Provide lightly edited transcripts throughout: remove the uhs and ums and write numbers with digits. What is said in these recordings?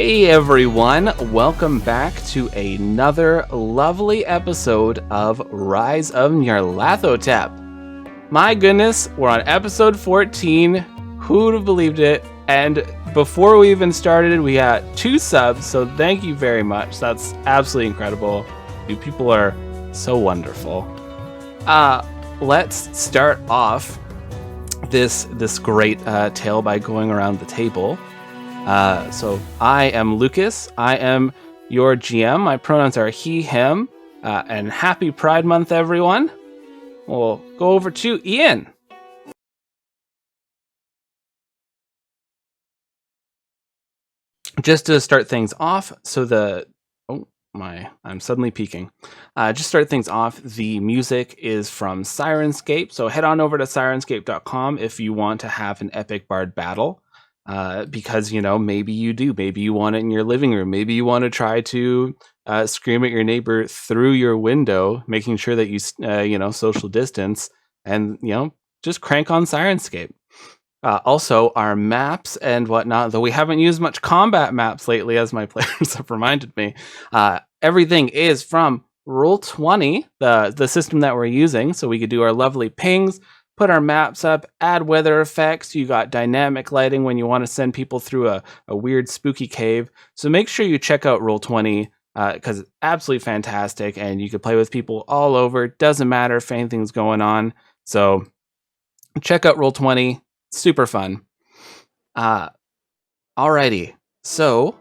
Hey everyone, welcome back to another lovely episode of Rise of Nyarlathotep. My goodness, we're on episode 14. Who'd have believed it? And before we even started, we got 2 subs, so thank you very much. That's absolutely incredible. You people are so wonderful. Let's start off this great tale by going around the table. So I am Lucas. I am your GM. My pronouns are he, him, and happy Pride Month, everyone. We'll go over to Ian. Just to start things off, I'm suddenly peeking. Just start things off, the music is from Syrinscape, so head on over to Syrinscape.com if you want to have an epic bard battle. Because, maybe you do. Maybe you want it in your living room. Maybe you want to try to scream at your neighbor through your window, making sure that you, social distance and, just crank on Syrinscape. Also, our maps and whatnot, though we haven't used much combat maps lately, as my players have reminded me, everything is from Roll20, the system that we're using, so we could do our lovely pings, put our maps up, add weather effects. You got dynamic lighting when you want to send people through a weird spooky cave. So make sure you check out Roll20 because it's absolutely fantastic and you can play with people all over. Doesn't matter if anything's going on. So check out Roll20. Super fun. Alrighty. So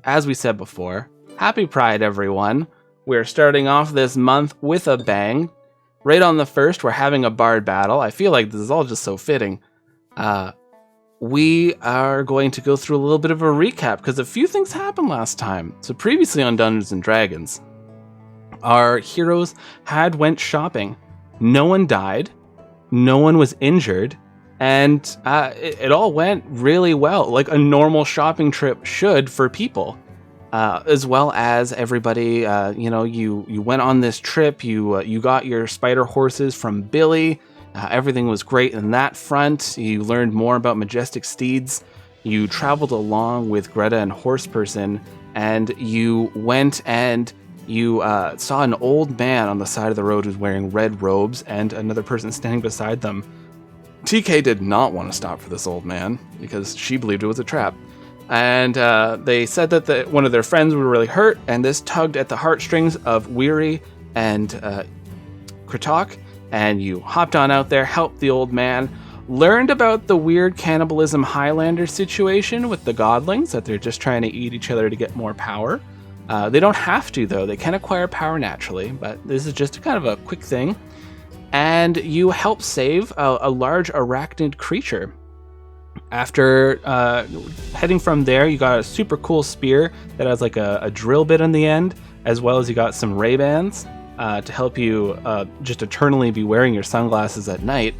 as we said before, happy Pride, everyone. We're starting off this month with a bang. Right on the first, we're having a bard battle. I feel like this is all just so fitting. We are going to go through a little bit of a recap because a few things happened last time. So previously on Dungeons and Dragons, our heroes had went shopping. No one died. No one was injured. And it all went really well, like a normal shopping trip should for people. As well as everybody, you went on this trip, you got your spider horses from Billy, everything was great in that front, you learned more about majestic steeds, you traveled along with Greta and Horseperson, and you went and you saw an old man on the side of the road who's wearing red robes and another person standing beside them. TK did not want to stop for this old man because she believed it was a trap. And they said that one of their friends were really hurt, and this tugged at the heartstrings of Weary and Kratoq, and you hopped on out there, helped the old man, learned about the weird cannibalism Highlander situation with the godlings, that they're just trying to eat each other to get more power. They don't have to, though. They can acquire power naturally, but this is just kind of a quick thing. And you help save a large arachnid creature. After heading from there, you got a super cool spear that has like a drill bit on the end, as well as you got some Ray-Bans to help you just eternally be wearing your sunglasses at night.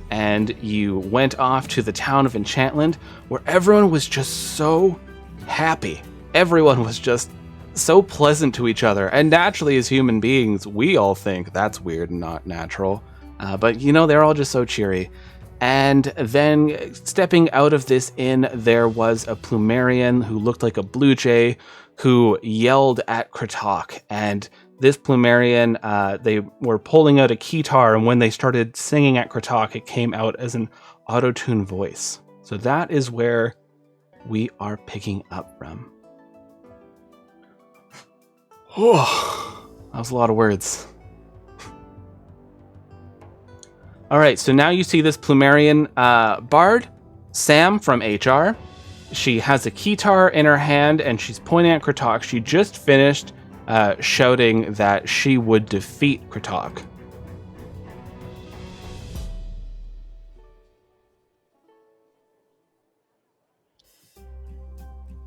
And you went off to the town of Enchantland, where everyone was just so happy. Everyone was just so pleasant to each other. And naturally, as human beings, we all think that's weird and not natural. But, they're all just so cheery. And then stepping out of this inn, there was a Plumerian who looked like a blue jay who yelled at Kratoq. And this Plumerian, they were pulling out a keytar, and when they started singing at Kratoq, it came out as an auto-tune voice. So that is where we are picking up from. Oh, that was a lot of words. All right, so now you see this Plumerian bard, Sam from HR. She has a keytar in her hand, and she's pointing at Kratoq. She just finished shouting that she would defeat Kratoq.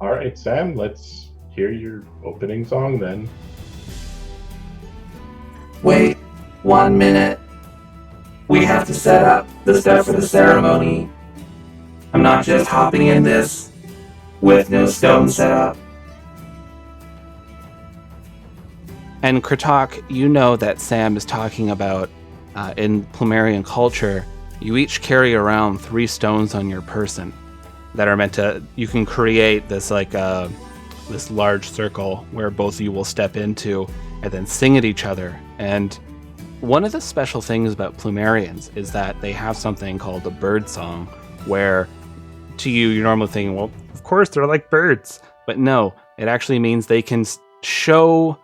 All right, Sam, let's hear your opening song then. Wait 1 minute. We have to set up the stuff for the ceremony. I'm not just hopping in this with no stone set up. And Kratoq, you know that Sam is talking about, in Plumerian culture, you each carry around 3 stones on your person that are meant to, you can create this like this large circle where both of you will step into and then sing at each other. And one of the special things about Plumerians is that they have something called a bird song, where to you, you're normally thinking, well, of course, they're like birds. But no, it actually means they can show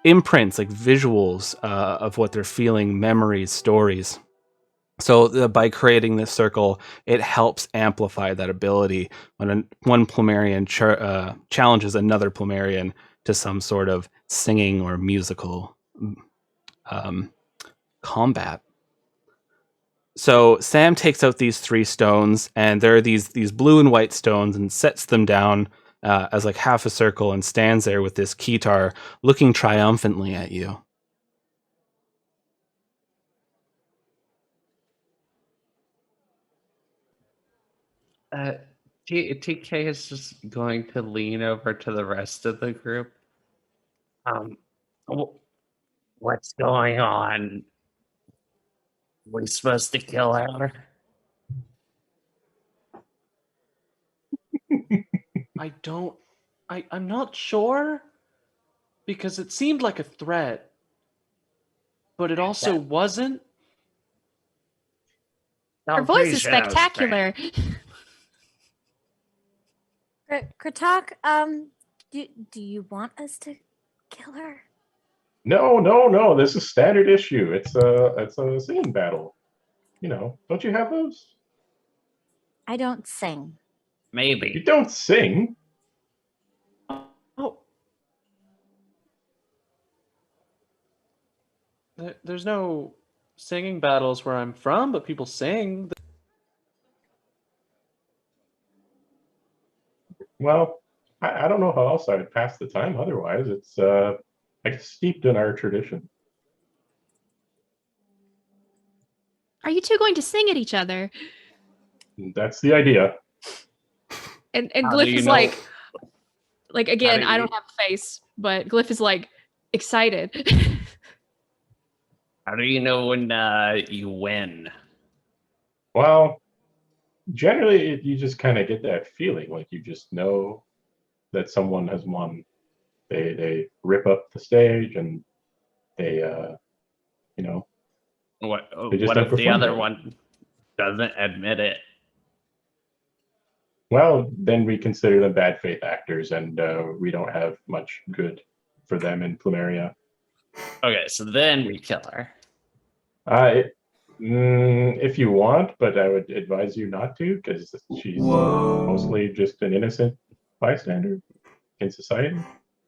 imprints, like visuals of what they're feeling, memories, stories. So by creating this circle, it helps amplify that ability when one Plumerian challenges another Plumerian to some sort of singing or musical combat. So Sam takes out these 3 stones, and there are these blue and white stones, and sets them down as like half a circle, and stands there with this keytar, looking triumphantly at you. TK is just going to lean over to the rest of the group. What's going on? We supposed to kill her? I'm not sure, because it seemed like a threat, but it also wasn't. Her voice is spectacular. Kratoq, do you want us to kill her? No. This is standard issue. It's a singing battle. You know, don't you have those? I don't sing. Maybe. You don't sing. Oh. There's no singing battles where I'm from, but people sing. Well, I don't know how else I would pass the time otherwise. It's I guess steeped in our tradition. Are you two going to sing at each other? That's the idea. And How Glyph do you is know? like again, do I you- don't have a face, but Glyph is like excited. How do you know when you win? Well, generally, you just kind of get that feeling, like you just know that someone has won. They rip up the stage and they, you know. What They just what don't if the perform other well. one doesn't admit it? Well, then we consider them bad faith actors, and we don't have much good for them in Plumeria. Okay, so then we kill her. If you want, but I would advise you not to, because she's mostly just an innocent bystander in society.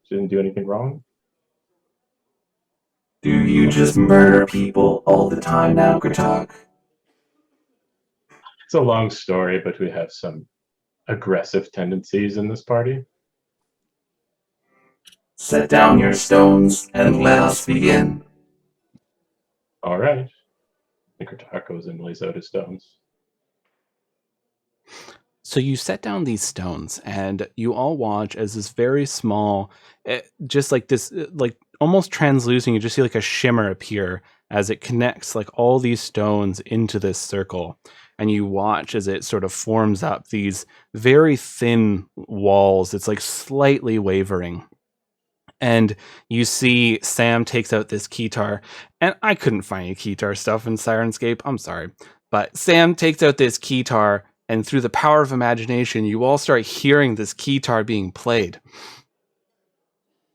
She didn't do anything wrong. Do you just murder people all the time now, Kratoq? It's a long story, but we have some aggressive tendencies in this party. Set down your stones and let us begin. All right. And Kratoq goes and lays out his stones. So you set down these stones, and you all watch as this very small, just like this, like almost translucent, you just see like a shimmer appear as it connects like all these stones into this circle. And you watch as it sort of forms up these very thin walls. It's like slightly wavering. And you see Sam takes out this keytar, and I couldn't find any keytar stuff in Sirenscape. I'm sorry. But Sam takes out this keytar, and through the power of imagination, you all start hearing this keytar being played.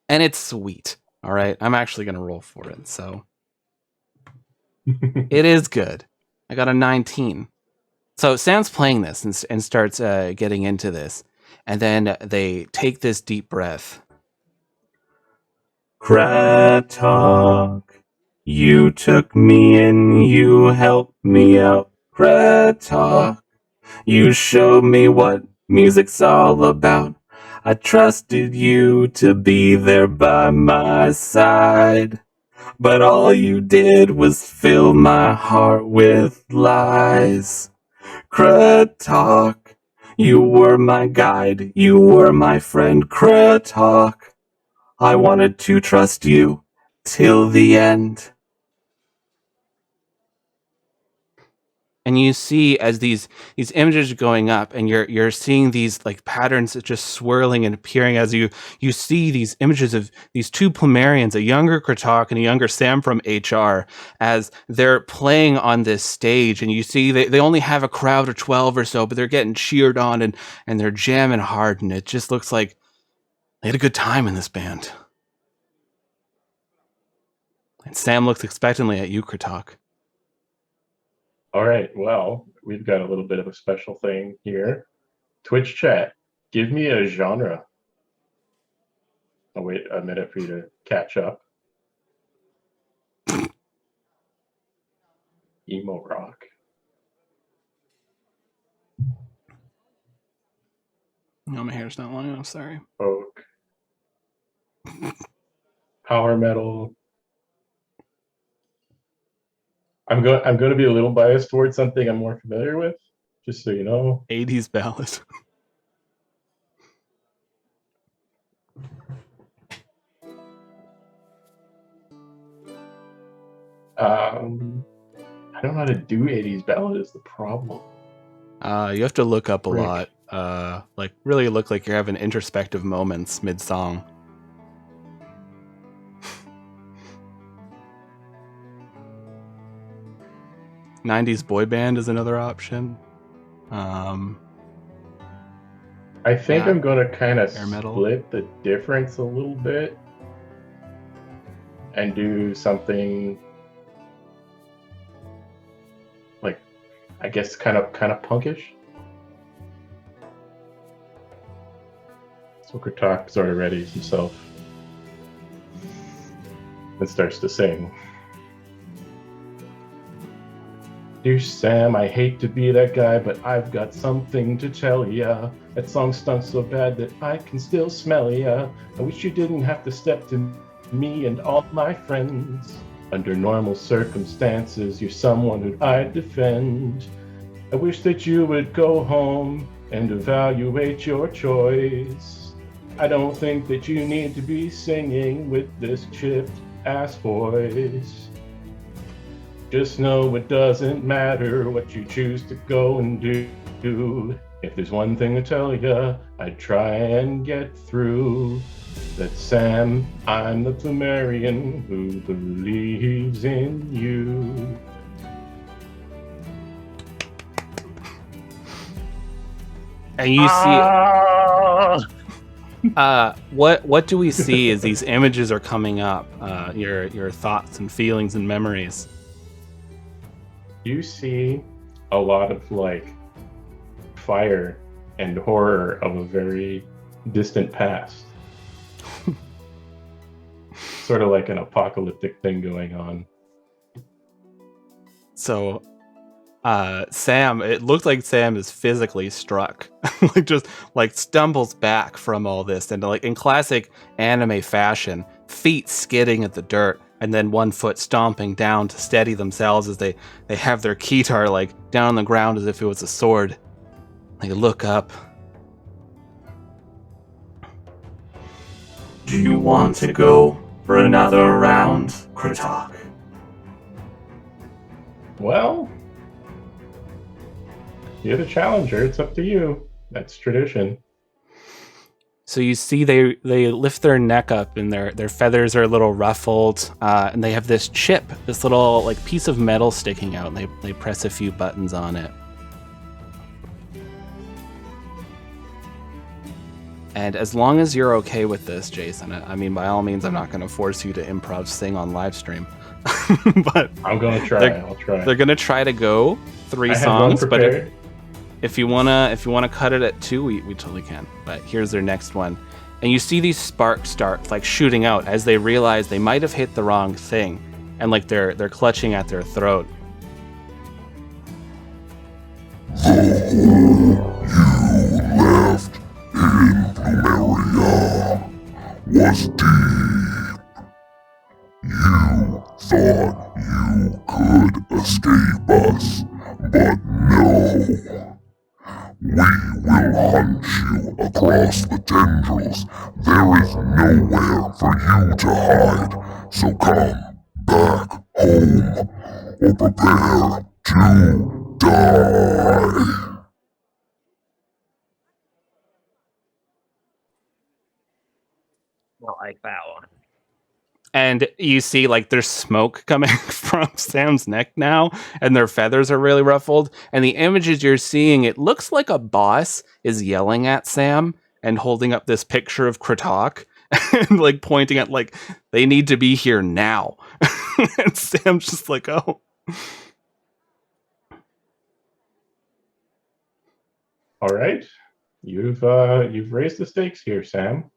And it's sweet. All right. I'm actually going to roll for it. So it is good. I got a 19. So Sam's playing this and starts getting into this. And then they take this deep breath. Kratoq, you took me in, you helped me out. Kratoq, you showed me what music's all about. I trusted you to be there by my side. But all you did was fill my heart with lies. Kratoq, you were my guide, you were my friend. Kratoq, I wanted to trust you till the end. And you see as these images are going up, and you're seeing these like patterns just swirling and appearing as you see these images of these two Plumerians, a younger Kratoq and a younger Sam from HR, as they're playing on this stage. And you see they only have a crowd of 12 or so, but they're getting cheered on and they're jamming hard, and it just looks like they had a good time in this band. And Sam looks expectantly at you, Kratoq. All right, well, we've got a little bit of a special thing here. Twitch chat, give me a genre. I'll wait a minute for you to catch up. Emo rock. No, my hair's not long enough, sorry. Folk. Power metal. I'm going to be a little biased towards something I'm more familiar with, just so you know. 80s ballad. I don't know how to do 80s ballad is the problem. You have to look up a lot. Like really look like you're having introspective moments mid-song. '90s boy band is another option. I think I'm going to kind of split the difference a little bit and do something like, I guess, kind of punkish. So Kratoq sort of readies himself and starts to sing. Dear Sam, I hate to be that guy, but I've got something to tell ya. That song stunk so bad that I can still smell ya. I wish you didn't have to step to me and all my friends. Under normal circumstances, you're someone who I'd defend. I wish that you would go home and evaluate your choice. I don't think that you need to be singing with this chipped ass voice. Just know it doesn't matter what you choose to go and do. If there's one thing to tell ya, I'd try and get through. That Sam, I'm the Plumerian who believes in you. And you see what do we see as these images are coming up? Your thoughts and feelings and memories. You see a lot of like fire and horror of a very distant past. Sort of like an apocalyptic thing going on. So Sam, it looks like Sam is physically struck. Like just like stumbles back from all this, and like in classic anime fashion, feet skidding at the dirt, and then one foot stomping down to steady themselves as they have their keytar like down on the ground as if it was a sword. They look up. Do you want to go for another round, Kratoq? Well, you're the challenger. It's up to you. That's tradition. So you see they lift their neck up, and their feathers are a little ruffled, and they have this chip, this little like piece of metal sticking out, and they press a few buttons on it. And as long as you're okay with this, Jason, I mean, by all means, I'm not going to force you to improv sing on live stream. But I'm going to try. I'll try. They're going to try to go 3 songs, but if you wanna cut it at 2, we totally can. But here's their next one. And you see these sparks start like shooting out as they realize they might have hit the wrong thing, and like they're clutching at their throat. Plumeria was deep. You thought you could escape us, but no. We will hunt you across the tendrils. There is nowhere for you to hide, so come back home or prepare to die. Not like that one. And you see, like, there's smoke coming from Sam's neck now, and their feathers are really ruffled. And the images you're seeing, it looks like a boss is yelling at Sam and holding up this picture of Kratoq and, like, pointing at, like, they need to be here now. And Sam's just like, oh. All right, you've raised the stakes here, Sam.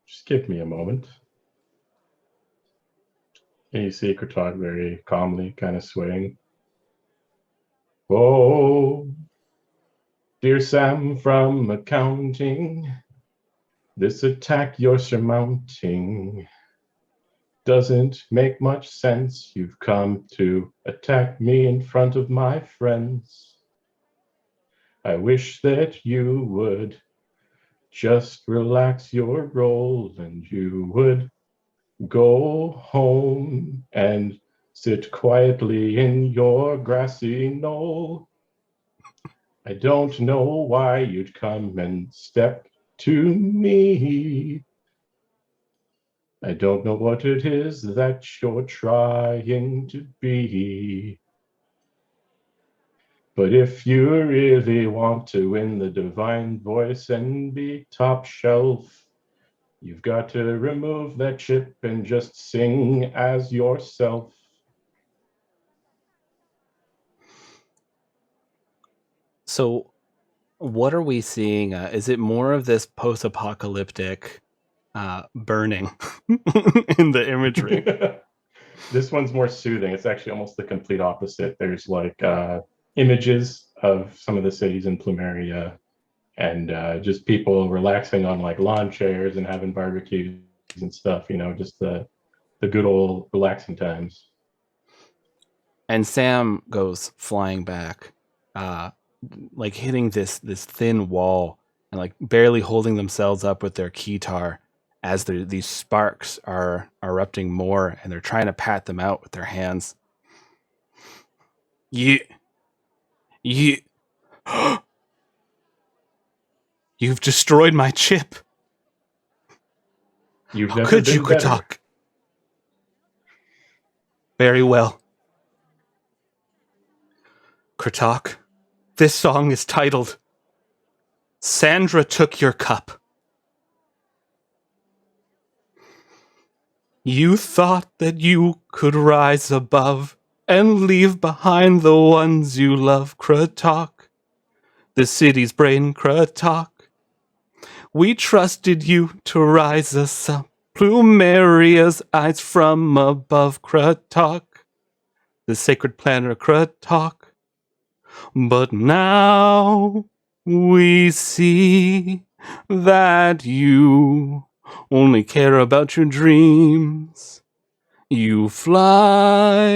Just give me a moment. And you see Kratoq very calmly kind of swaying. Oh, dear Sam from accounting, this attack you're surmounting doesn't make much sense. You've come to attack me in front of my friends. I wish that you would just relax your roll and you would go home and sit quietly in your grassy knoll. I don't know why you'd come and step to me. I don't know what it is that you're trying to be. But if you really want to win the divine voice and be top shelf, you've got to remove that chip and just sing as yourself. So, what are we seeing? Is it more of this post-apocalyptic burning in the imagery? This one's more soothing. It's actually almost the complete opposite. There's like images of some of the cities in Plumeria and just people relaxing on like lawn chairs and having barbecues and stuff, you know, just the good old relaxing times. And Sam goes flying back, like hitting this thin wall and like barely holding themselves up with their keytar as these sparks are erupting more, and they're trying to pat them out with their hands. You, you've destroyed my chip. You've How never could been you, better. Kratoq? Very well. Kratoq, this song is titled Sandra Took Your Cup. You thought that you could rise above and leave behind the ones you love, Kratoq. The city's brain, Kratoq. We trusted you to rise us up. Plumeria's eyes from above, Kratoq. The sacred planner, Kratoq. But now we see that you only care about your dreams. You fly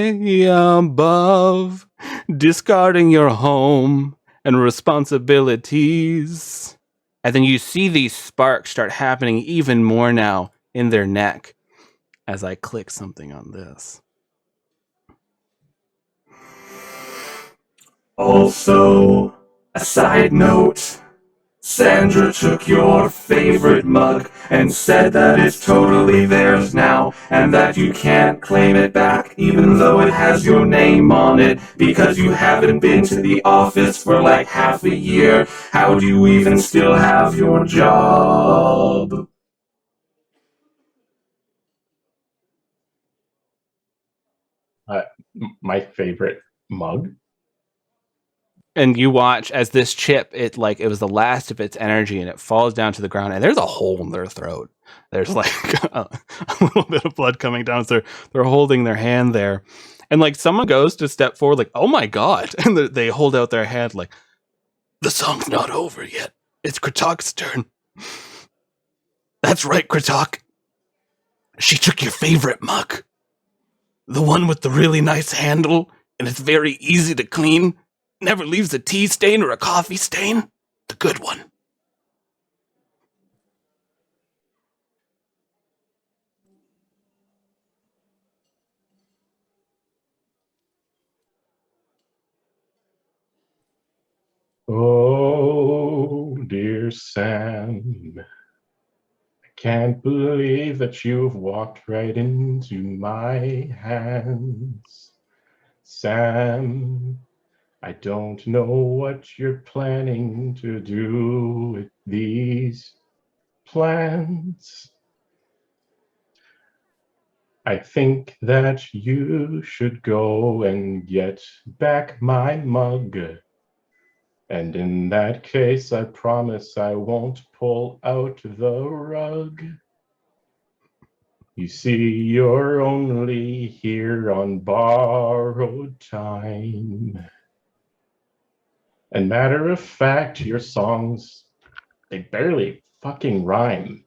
above, discarding your home and responsibilities. And then you see these sparks start happening even more now in their neck as I click something on this. Also, a side note, Sandra took your favorite mug and said that it's totally theirs now and that you can't claim it back even though it has your name on it because you haven't been to the office for like half a year. How do you even still have your job? My favorite mug. And you watch as this chip, it was the last of its energy, and it falls down to the ground, and there's a hole in their throat. There's like a little bit of blood coming down, so they're holding their hand there. And like someone goes to step forward, like, oh my god, and they hold out their hand like, the song's not over yet. It's Kratoq's turn. That's right, Kratoq. She took your favorite mug. The one with the really nice handle, and it's very easy to clean. Never leaves a tea stain or a coffee stain. The good one. Oh, dear Sam, I can't believe that you've walked right into my hands. Sam, I don't know what you're planning to do with these plans. I think that you should go and get back my mug. And in that case, I promise I won't pull out the rug. You see, you're only here on borrowed time. And matter of fact, your songs, they barely fucking rhyme.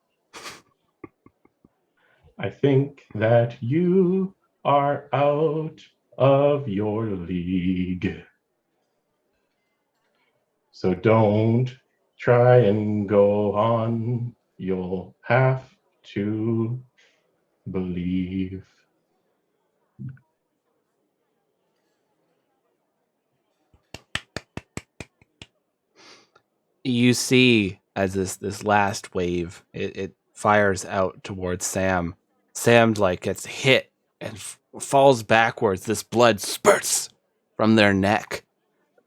I think that you are out of your league. So don't try and go on. You'll have to believe. You see as this last wave, it fires out towards Sam. Sam like gets hit and falls backwards. This blood spurts from their neck.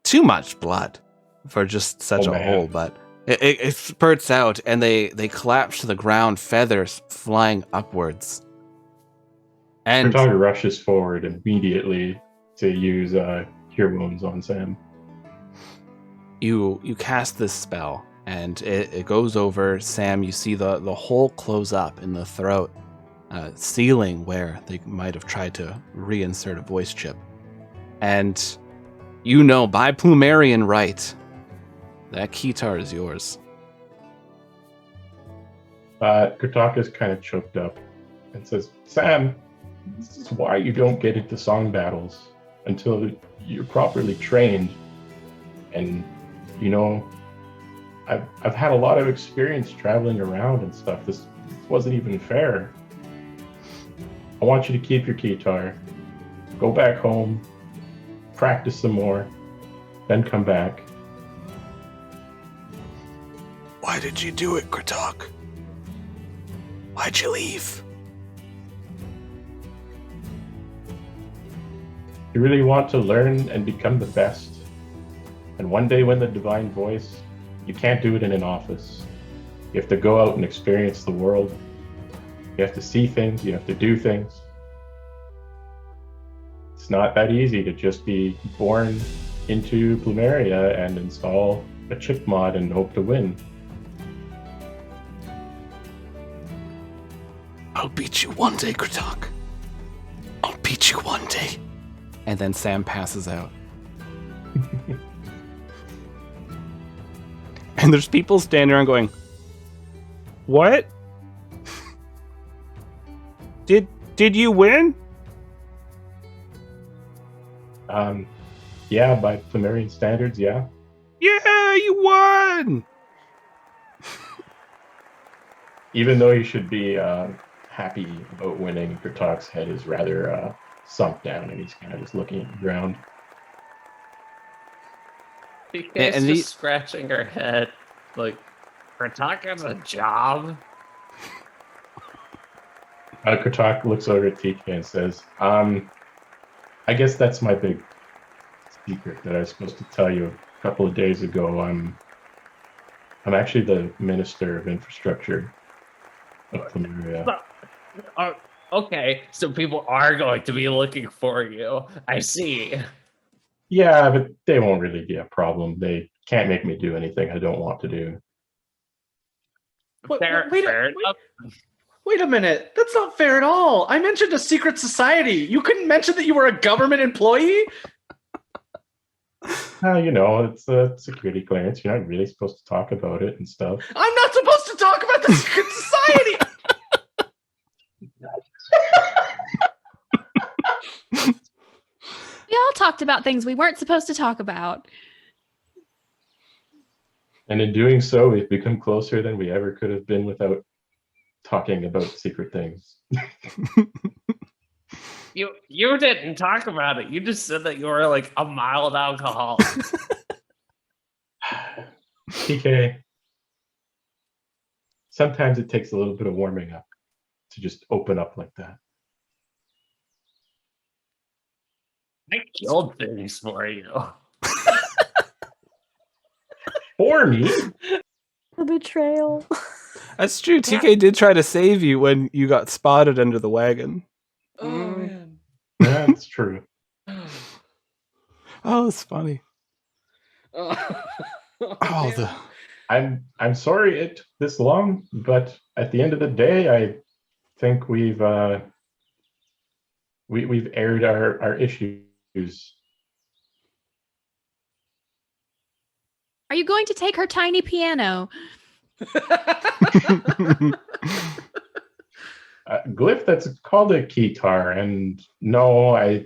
Too much blood for just such a hole, but it spurts out and they collapse to the ground, feathers flying upwards. And Kratoq rushes forward immediately to use Cure Wounds on Sam. you cast this spell and it goes over Sam. You see the hole close up in the throat, sealing where they might have tried to reinsert a voice chip. And you know, by Plumerian right, that keytar is yours. Kratoq is kind of choked up and says, Sam, this is why you don't get into song battles until you're properly trained. And, you know, I've had a lot of experience traveling around and stuff. This wasn't even fair. I want you to keep your keytar, go back home, practice some more, then come back. Why did you do it, Kratoq? Why'd you leave? You really want to learn and become the best. And one day when the divine voice, you can't do it in an office. You have to go out and experience the world. You have to see things, you have to do things. It's not that easy to just be born into Plumeria and install a chip mod and hope to win. I'll beat you one day, Kratoq. I'll beat you one day. And then Sam passes out. And there's people standing around going, what? Did you win? Yeah, by Plumerian standards, yeah. Yeah, you won! Even though you should be happy about winning, Kratoq's head is rather sunk down and he's kind of just looking at the ground. TK's just scratching her head. Like, Kratoq has a job? Kratoq looks over at TK and says, I guess that's my big secret that I was supposed to tell you a couple of days ago. I'm actually the Minister of Infrastructure of Plumeria. Okay, so people are going to be looking for you. I see. Yeah, but they won't really be a problem. They can't make me do anything I don't want to do. Wait a minute. That's not fair at all. I mentioned a secret society. You couldn't mention that you were a government employee? You know, it's a security clearance. You're not really supposed to talk about it and stuff. I'm not supposed to talk about the secret society! We all talked about things we weren't supposed to talk about. And in doing so, we've become closer than we ever could have been without talking about secret things. You didn't talk about it. You just said that you were like a mild alcoholic. TK, sometimes it takes a little bit of warming up to just open up like that. I killed things for you. For me? The betrayal. That's true. TK did try to save you when you got spotted under the wagon. Oh man. That's true. Oh, it's funny. Oh, the I'm sorry it took this long, but at the end of the day, I think we've aired our issues. Are you going to take her tiny piano? Glyph, that's called a keytar, and no, I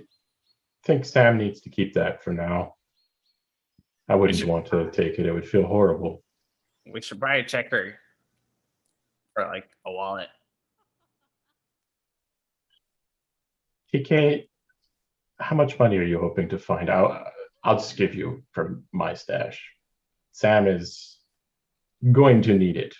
think Sam needs to keep that for now. I wouldn't want to take it; it would feel horrible. We should probably check her for like a wallet. TK, how much money are you hoping to find out? I'll just give you from my stash. Sam is going to need it.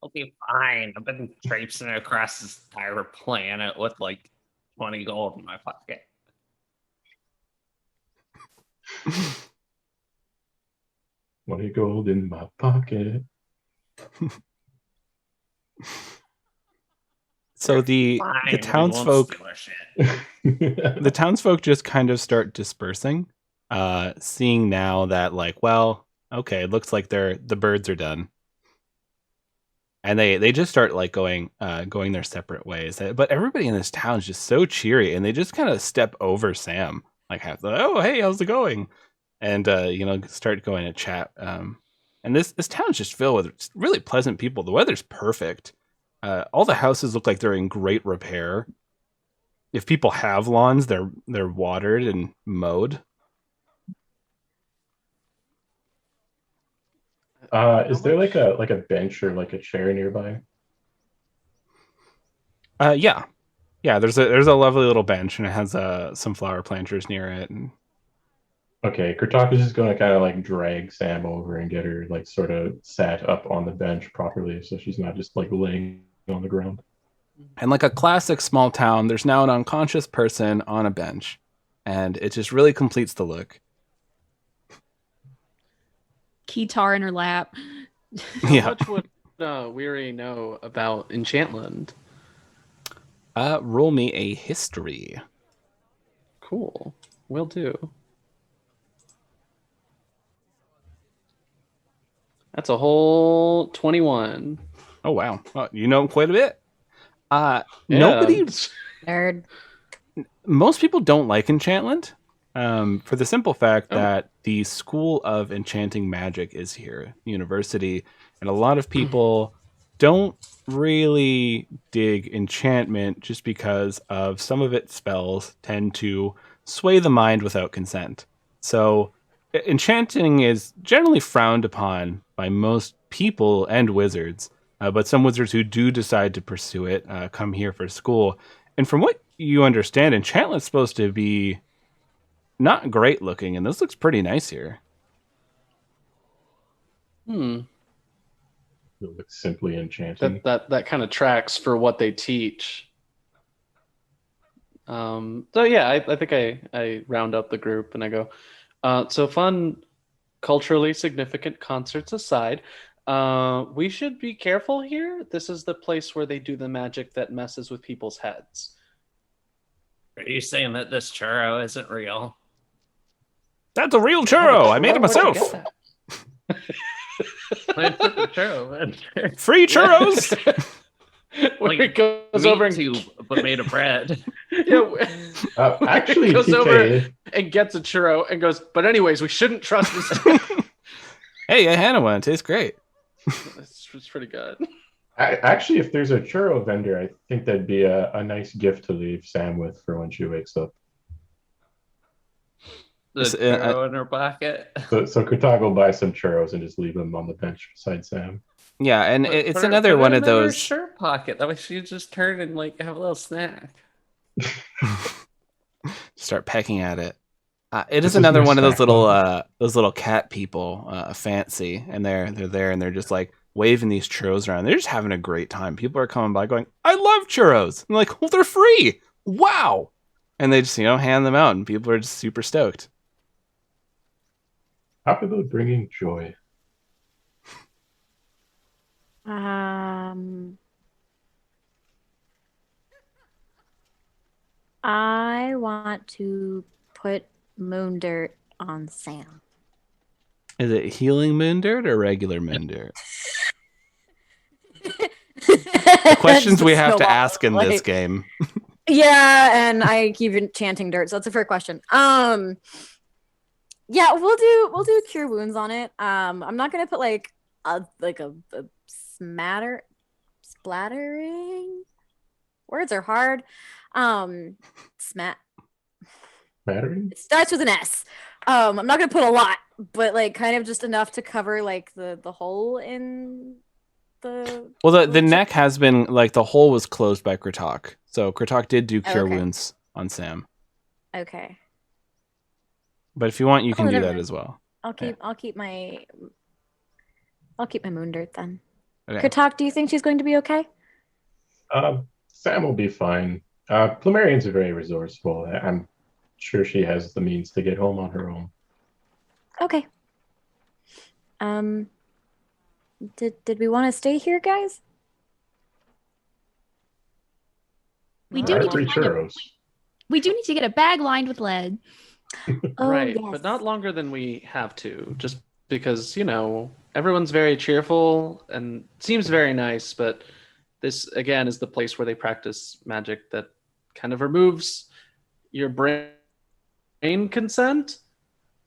I'll be fine. I've been traipsing across this entire planet with like 20 gold in my pocket. 20 gold in my pocket. So the townsfolk, the townsfolk just kind of start dispersing, seeing now that like, well, okay, it looks like the birds are done, and they just start like going their separate ways. But everybody in this town is just so cheery, and they just kind of step over Sam, like, oh hey, how's it going, and start going to chat. And this town's just filled with really pleasant people. The weather's perfect. All the houses look like they're in great repair. If people have lawns, they're watered and mowed. Is there like a bench or like a chair nearby? Yeah. There's a lovely little bench, and it has some flower planters near it. And... Okay, Kratoq is just going to kind of like drag Sam over and get her like sort of sat up on the bench properly, so she's not just like laying on the ground. And like a classic small town, there's now an unconscious person on a bench, and it just really completes the look. Keytar in her lap. How much would Weary know about Enchantland? Roll me a history. Cool. Will do. That's a whole 21. Oh, wow. Well, you know quite a bit. Nobody... Nerd. Most people don't like Enchantland, for the simple fact that the School of Enchanting Magic is here, university, and a lot of people don't really dig enchantment just because of some of its spells tend to sway the mind without consent. So enchanting is generally frowned upon by most people and wizards, but some wizards who do decide to pursue it come here for school. And from what you understand, Enchantland's supposed to be not great looking, and this looks pretty nice here. It looks simply enchanting. That kind of tracks for what they teach. So yeah, I think I round up the group and I go, so fun, culturally significant concerts aside, we should be careful here. This is the place where they do the magic that messes with people's heads. Are you saying that this churro isn't real? That's a real churro. I made it myself. I put the churro in there. Free churros. When it goes over and but made of bread. Actually, goes TK... over and gets a churro and goes, but anyways, we shouldn't trust this. Hey, I had one. It tastes great. It's pretty good. Actually, if there's a churro vendor, I think that'd be a nice gift to leave Sam with for when she wakes up. The churro in her pocket. So Kratoq will buy some churros and just leave them on the bench beside Sam. Yeah, and it's another one of those shirt pocket. That way she just turn and like have a little snack. Start pecking at it. It This is is another your one of snack those little cat people, fancy, and they're there and they're just like waving these churros around. They're just having a great time. People are coming by going, "I love churros!" And like, "Well, they're free! Wow!" And they just hand them out, and people are just super stoked. Talk about bringing joy. I want to put moon dirt on Sam. Is it healing moon dirt or regular moon dirt? The Questions we have to ask in this game. Yeah, and I keep chanting dirt, so that's a fair question. Yeah, we'll do cure wounds on it. I'm not gonna put like a splattering. Words are hard. Mattering? It starts with an S. I'm not gonna put a lot, but like kind of just enough to cover like the hole in the. Well, the neck has been like the hole was closed by Kratoq, so Kratoq did do cure wounds on Sam. Okay. But if you want, you can do never that mind. as well. I'll keep my moon dirt then. Okay. Kratoq, do you think she's going to be okay? Sam will be fine. Plumerian's very resourceful. I'm sure she has the means to get home on her own. Okay. Did we want to stay here, guys? We do need Free to find churros. we do need to get a bag lined with lead. Right, yes. but not longer than we have to, just because, everyone's very cheerful and seems very nice, but this, again, is the place where they practice magic that kind of removes your brain consent.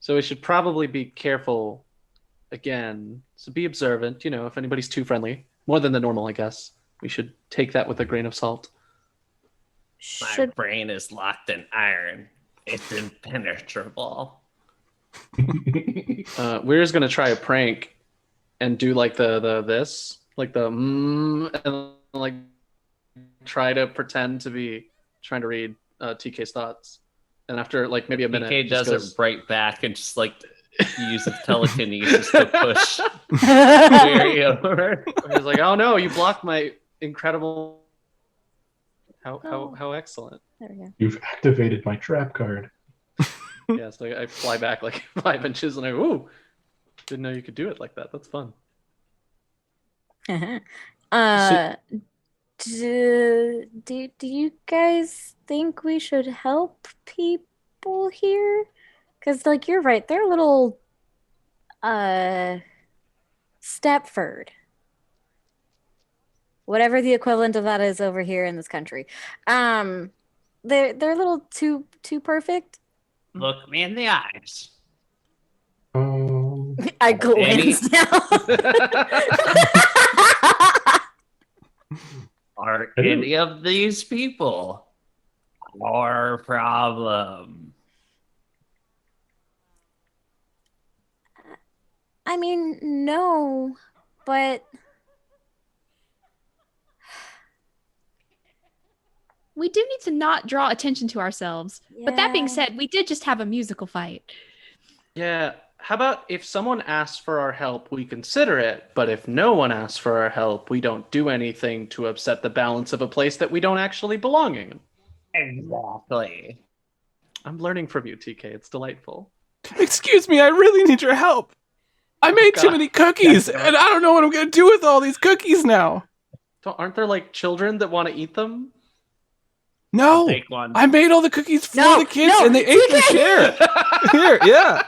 So we should probably be careful again. So be observant, if anybody's too friendly, more than the normal, I guess. We should take that with a grain of salt. My brain is locked in iron. It's impenetrable. We're just gonna try a prank and do like the this, like the and like try to pretend to be trying to read TK's thoughts. And after like maybe a minute, TK just does goes, it right back and just like uses telekinesis to push Weary over. He's like, "Oh no, you blocked my incredible." How excellent! There we go. You've activated my trap card. Yeah, so I fly back like 5 inches, and ooh, didn't know you could do it like that. That's fun. Do you guys think we should help people here? Because like you're right, they're a little Stepford. Whatever the equivalent of that is over here in this country. They're a little too perfect. Look me in the eyes. I glance down. Are any of these people our problem? I mean, no, but We do need to not draw attention to ourselves. But that being Yeah. said, we did just have a musical fight. Yeah. How about if someone asks for our help, we consider it, but if no one asks for our help, we don't do anything to upset the balance of a place that we don't actually belong in. Exactly. I'm learning from you, TK. It's delightful. Excuse me, I really need your help. I made too God. many cookies, and I don't know what I'm going to do with all these cookies now. Aren't there like children that want to eat them? No, Take one. I made all the cookies for No, the kids, no, and they ate their share. Here, yeah.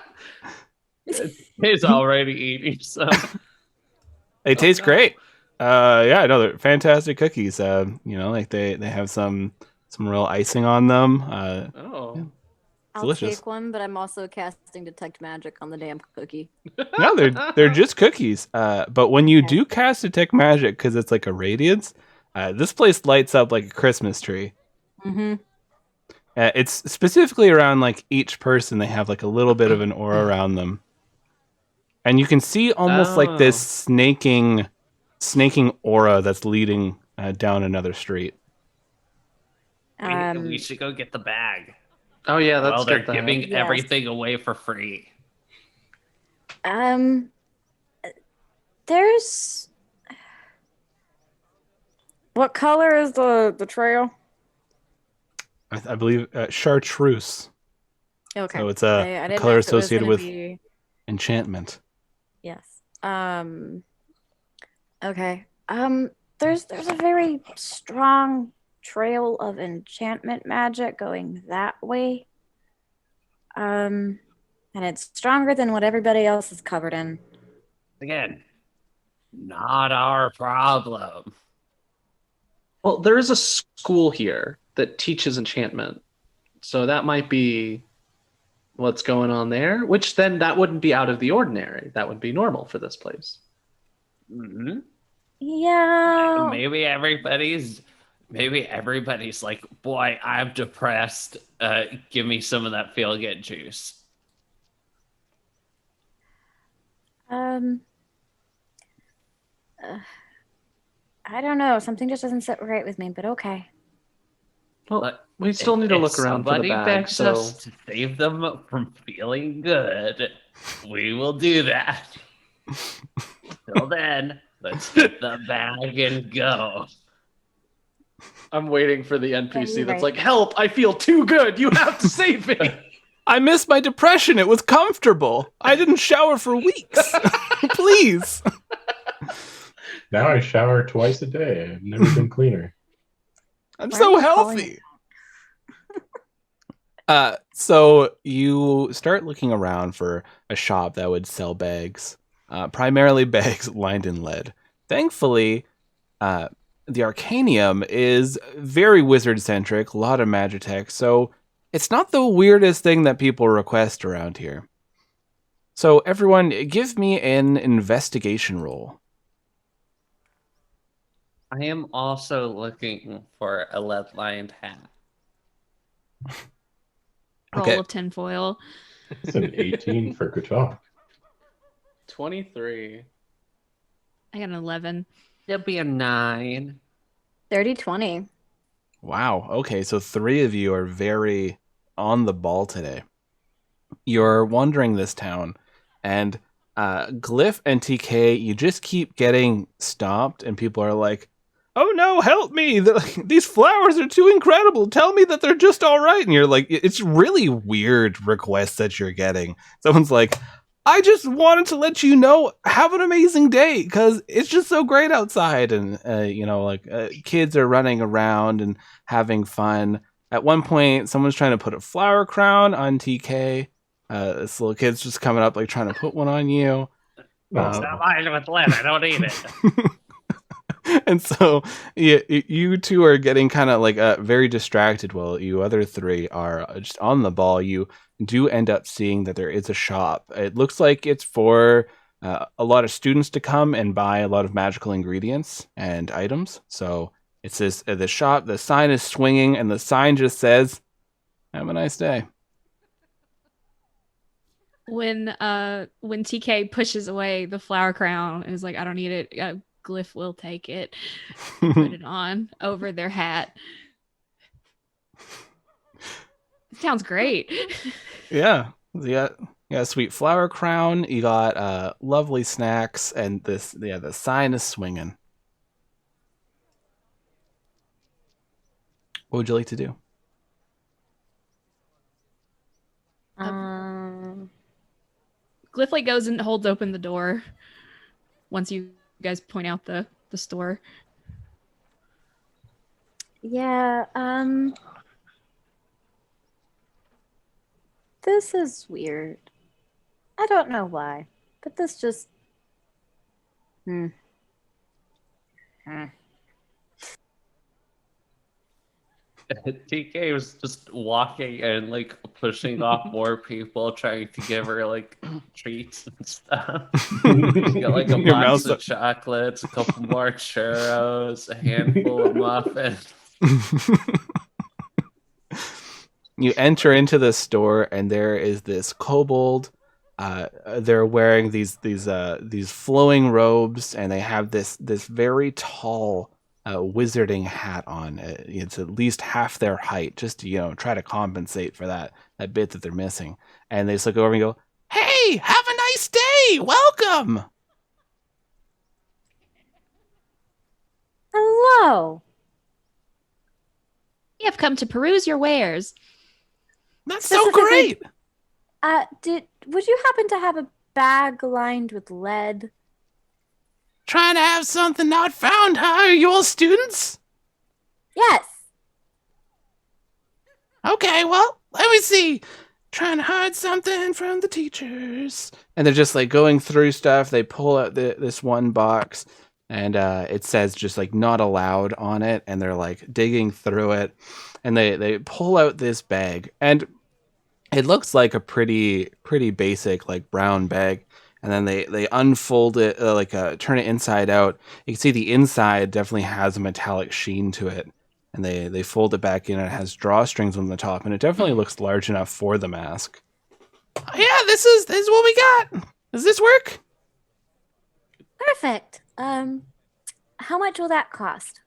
He's already eating some. They taste God. great. Yeah, no, they're fantastic cookies. Like they have some real icing on them. Oh. Yeah. I'll Delicious. take one, but I'm also casting detect magic on the damn cookie. No, they're just cookies. But when you do cast detect magic, because it's like a radiance, this place lights up like a Christmas tree. Mm-hmm. It's specifically around like each person. They have like a little bit of an aura around them, and you can see almost like this snaking aura that's leading down another street. We should go get the bag. Oh yeah, Well, let's they're get that. giving Yes. everything away for free. There's. What color is the trail? I believe chartreuse. Okay. So it's I a didn't color know if it was associated gonna with be. enchantment. Yes. Okay. There's a very strong trail of enchantment magic going that way. And it's stronger than what everybody else is covered in. Again, not our problem. Well, there is a school here that teaches enchantment, so that might be what's going on there. Which then that wouldn't be out of the ordinary. That would be normal for this place. Mm-hmm. Yeah. Maybe everybody's like, boy, I'm depressed. Give me some of that feel good juice. I don't know. Something just doesn't sit right with me, but okay. Well, But we still need to if look around for the somebody bag. begs So us to save them from feeling good, we will do that. Till then, let's get the bag and go. I'm waiting for the NPC you're that's right. like, "Help! I feel too good. You have to save me." I missed my depression. It was comfortable. I didn't shower for weeks. Please. Now I shower twice a day. I've never been cleaner. I'm Why so are you calling healthy. So you start looking around for a shop that would sell bags, primarily bags lined in lead. Thankfully, the Arcanium is very wizard-centric, a lot of Magitech, so it's not the weirdest thing that people request around here. So everyone, give me an investigation roll. I am also looking for a lead-lined hat. Roll Okay. of tinfoil. It's an 18 for Kratoq. 23. I got an 11. It'll be a 9. 30-20. Wow. Okay, so 3 of you are very on the ball today. You're wandering this town, and Glyph and TK, you just keep getting stopped, and people are like, "Oh no, help me! These flowers are too incredible. Tell me that they're just all right." And you're like, it's really weird requests that you're getting. Someone's like, "I just wanted to let you know, have an amazing day because it's just so great outside." And kids are running around and having fun. At one point, someone's trying to put a flower crown on TK. This little kid's just coming up, like trying to put one on you. Stop mine with lead. I don't need it. And so you two are getting kind of like very distracted while you other 3 are just on the ball. You do end up seeing that there is a shop. It looks like it's for a lot of students to come and buy a lot of magical ingredients and items. So it says the shop, the sign is swinging, and the sign just says, "Have a nice day." When TK pushes away the flower crown and is like, I don't need it, Glyph will take it, put it on over their hat. Sounds great. Yeah. You got a sweet flower crown. You got lovely snacks, and the sign is swinging. What would you like to do? Glyph goes and holds open the door once you guys point out the store. Yeah, this is weird. I don't know why, but this just... TK was just walking and like pushing off more people, trying to give her like treats and stuff. She got like a Your box mouth's of chocolates, a couple more churros, a handful of muffins. You enter into the store, and there is this kobold. They're wearing these flowing robes, and they have this very tall wizarding hat on. It's at least half their height, just to try to compensate for that bit that they're missing. And they just look over and go, "Hey, have a nice day. Welcome." Hello. We have come to peruse your wares. That's so great. Would you happen to have a bag lined with lead? Trying to have something not found, huh? Are you all students? Yes. Okay, well, let me see. Trying to hide something from the teachers. And they're just like going through stuff. They pull out this one box and it says just like not allowed on it. And they're like digging through it. And they pull out this bag. And it looks like a pretty basic like brown bag. And then they unfold it, turn it inside out. You can see the inside definitely has a metallic sheen to it. And they fold it back in, and it has drawstrings on the top. And it definitely looks large enough for the mask. Oh, yeah, this is what we got. Does this work? Perfect. How much will that cost?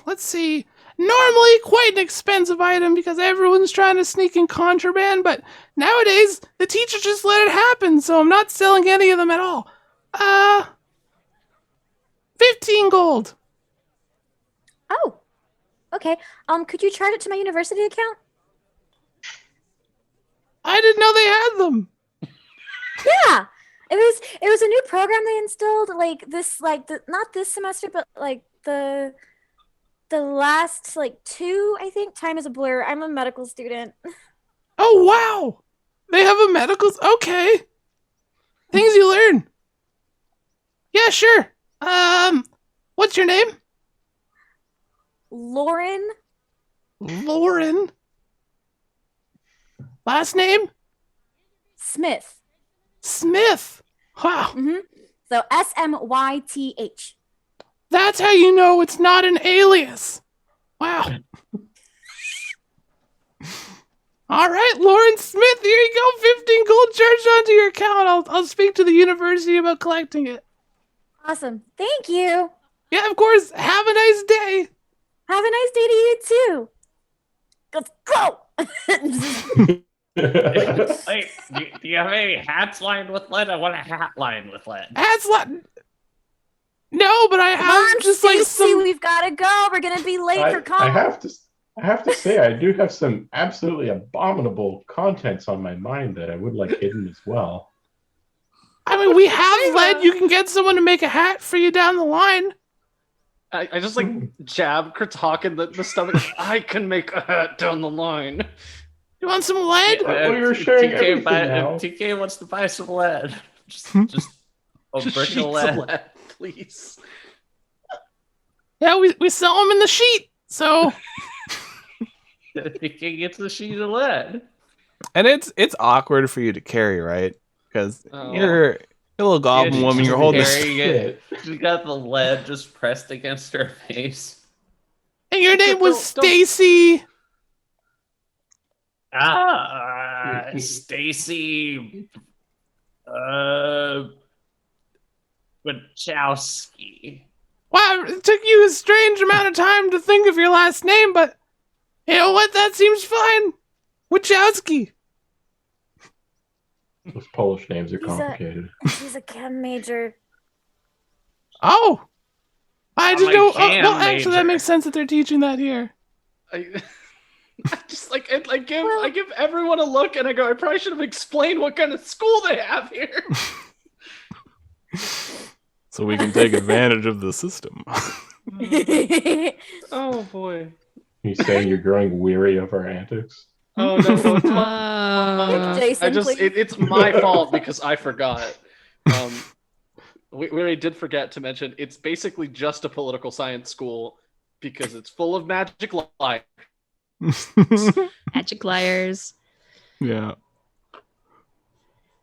Let's see. Normally quite an expensive item because everyone's trying to sneak in contraband, but nowadays the teacher just let it happen, so I'm not selling any of them at all. 15 gold. Oh, okay. Could you charge it to my university account? I didn't know they had them. Yeah, it was a new program they installed not this semester, but like the last like two, I think. Time is a blur. I'm a medical student. Oh wow, they have a medical. Okay, things you learn. Yeah, sure. What's your name? Lauren. Lauren. Last name? Smith. Smith. Wow. Mm-hmm. So Smyth. That's how you know it's not an alias. Wow. All right, Lauren Smith, here you go. 15 gold charged onto your account. I'll speak to the university about collecting it. Awesome. Thank you. Yeah, of course. Have a nice day. Have a nice day to you too. Let's go. Wait, do you have any hats lined with lead? I want a hat lined with lead. Hats lined? No, but I have Come on, just Stacey, like some. we've got to go. We're gonna be late for college. I have to say, I do have some absolutely abominable contents on my mind that I would like hidden as well. I mean, we have lead. You can get someone to make a hat for you down the line. I just like jab Kratoq in the stomach. I can make a hat down the line. You want some lead? Well, you're sharing everything now. TK wants to buy some lead. Just a Just brick sheets of of lead. lead, please. Yeah, we sell them in the sheet. So. TK gets the sheet of lead. And it's awkward for you to carry, right? Because you're a little goblin woman. You're holding it. She got the lead just pressed against her face. And your name was Stacy. Stacy. Wachowski. Wow, it took you a strange amount of time to think of your last name, but you know what? That seems fine. Wachowski. Those Polish names are complicated. She's a chem major. Oh. I just know. Well, actually, major. that makes sense that they're teaching that here. I just like I give everyone a look and I go, I probably should have explained what kind of school they have here. So we can take advantage of the system. Oh boy. You saying you're growing weary of our antics? Oh no, it's Jason, it's my fault because I forgot. We already did forget to mention it's basically just a political science school because it's full of magic liars. Magic liars. Yeah.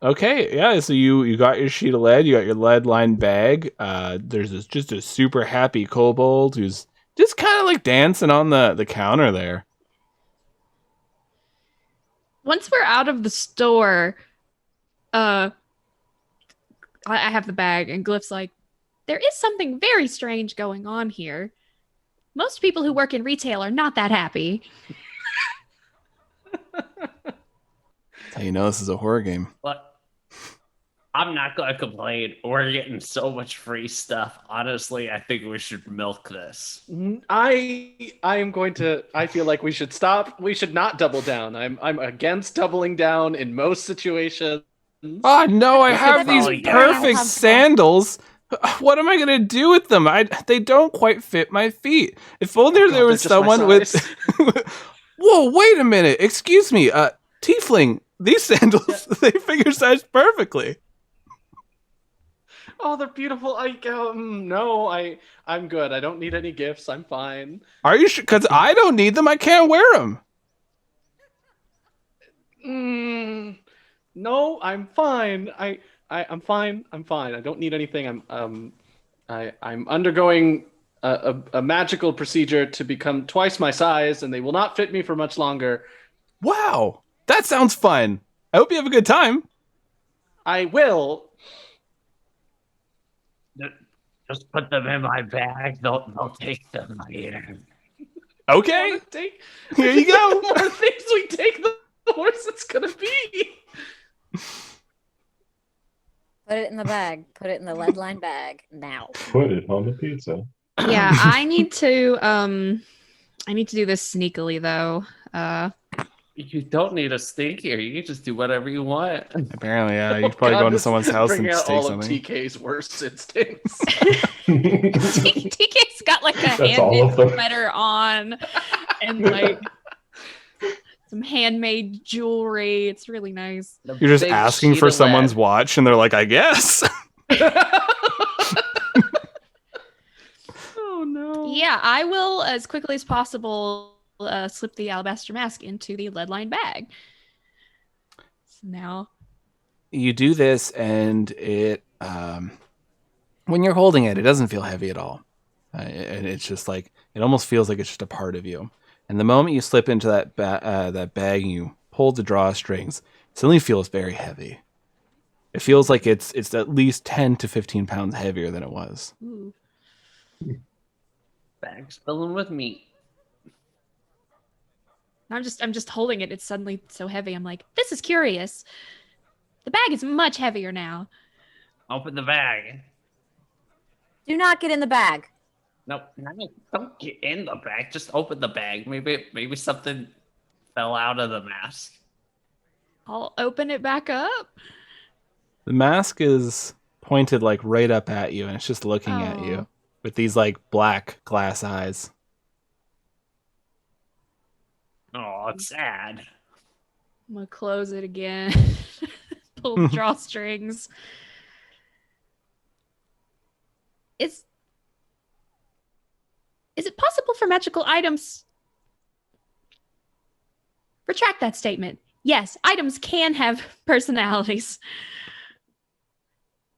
Okay, yeah, so you got your sheet of lead, you got your lead-lined bag. There's just a super happy kobold who's just kind of like dancing on the counter there. Once we're out of the store, I have the bag, and Glyph's like, there is something very strange going on here. Most people who work in retail are not that happy. That's how you know this is a horror game. But I'm not going to complain. We're getting so much free stuff. Honestly, I think we should milk this. I feel like we should stop. We should not double down. I'm against doubling down in most situations. Oh no, I have these probably perfect uncomfortable. sandals. What am I gonna do with them? They don't quite fit my feet. If only God, there was they're just my someone with. size. Whoa, wait a minute. Excuse me, Tiefling. These sandals they figure size perfectly. Oh, they're beautiful. I'm good. I don't need any gifts. I'm fine. Are you sure? Because I don't need them. I can't wear them. No, I'm fine. I'm fine. I'm fine. I don't need anything. I'm undergoing a magical procedure to become twice my size, and they will not fit me for much longer. Wow, that sounds fun. I hope you have a good time. I will. Just put them in my bag. They'll take them later. Okay, Take, here you go. The more things we take, the worse it's gonna be. Put it in the bag. Put it in the lead line bag now. Put it on the pizza. Yeah, I need to do this sneakily though. You don't need a stake here. You can just do whatever you want. Apparently, yeah. You probably go into someone's house and bring out steak all something. of TK's worst instincts. TK's got like a That's all of handmade them. sweater on and like some handmade jewelry. It's really nice. The You're just big asking sheet for of someone's lead. watch, and they're like, "I guess." Oh no. Yeah, I will as quickly as possible slip the alabaster mask into the lead line bag. So now, You do this, and it when you're holding it, it doesn't feel heavy at all, and it's just like it almost feels like it's just a part of you. And the moment you slip into that that bag, and you pull the drawstrings, it suddenly feels very heavy. It feels like it's at least 10 to 15 pounds heavier than it was. ooh. Bag's filling with meat. I'm just holding it. It's suddenly so heavy. I'm like, this is curious. The bag is much heavier now. Open the bag. Do not get in the bag. No, don't get in the bag. Just open the bag. Maybe something fell out of the mask. I'll open it back up. The mask is pointed like right up at you, and it's just looking at you Oh. with these like black glass eyes. Oh, it's sad. I'm gonna close it again. Pull the drawstrings. Is it possible for magical items? Retract that statement. Yes, items can have personalities.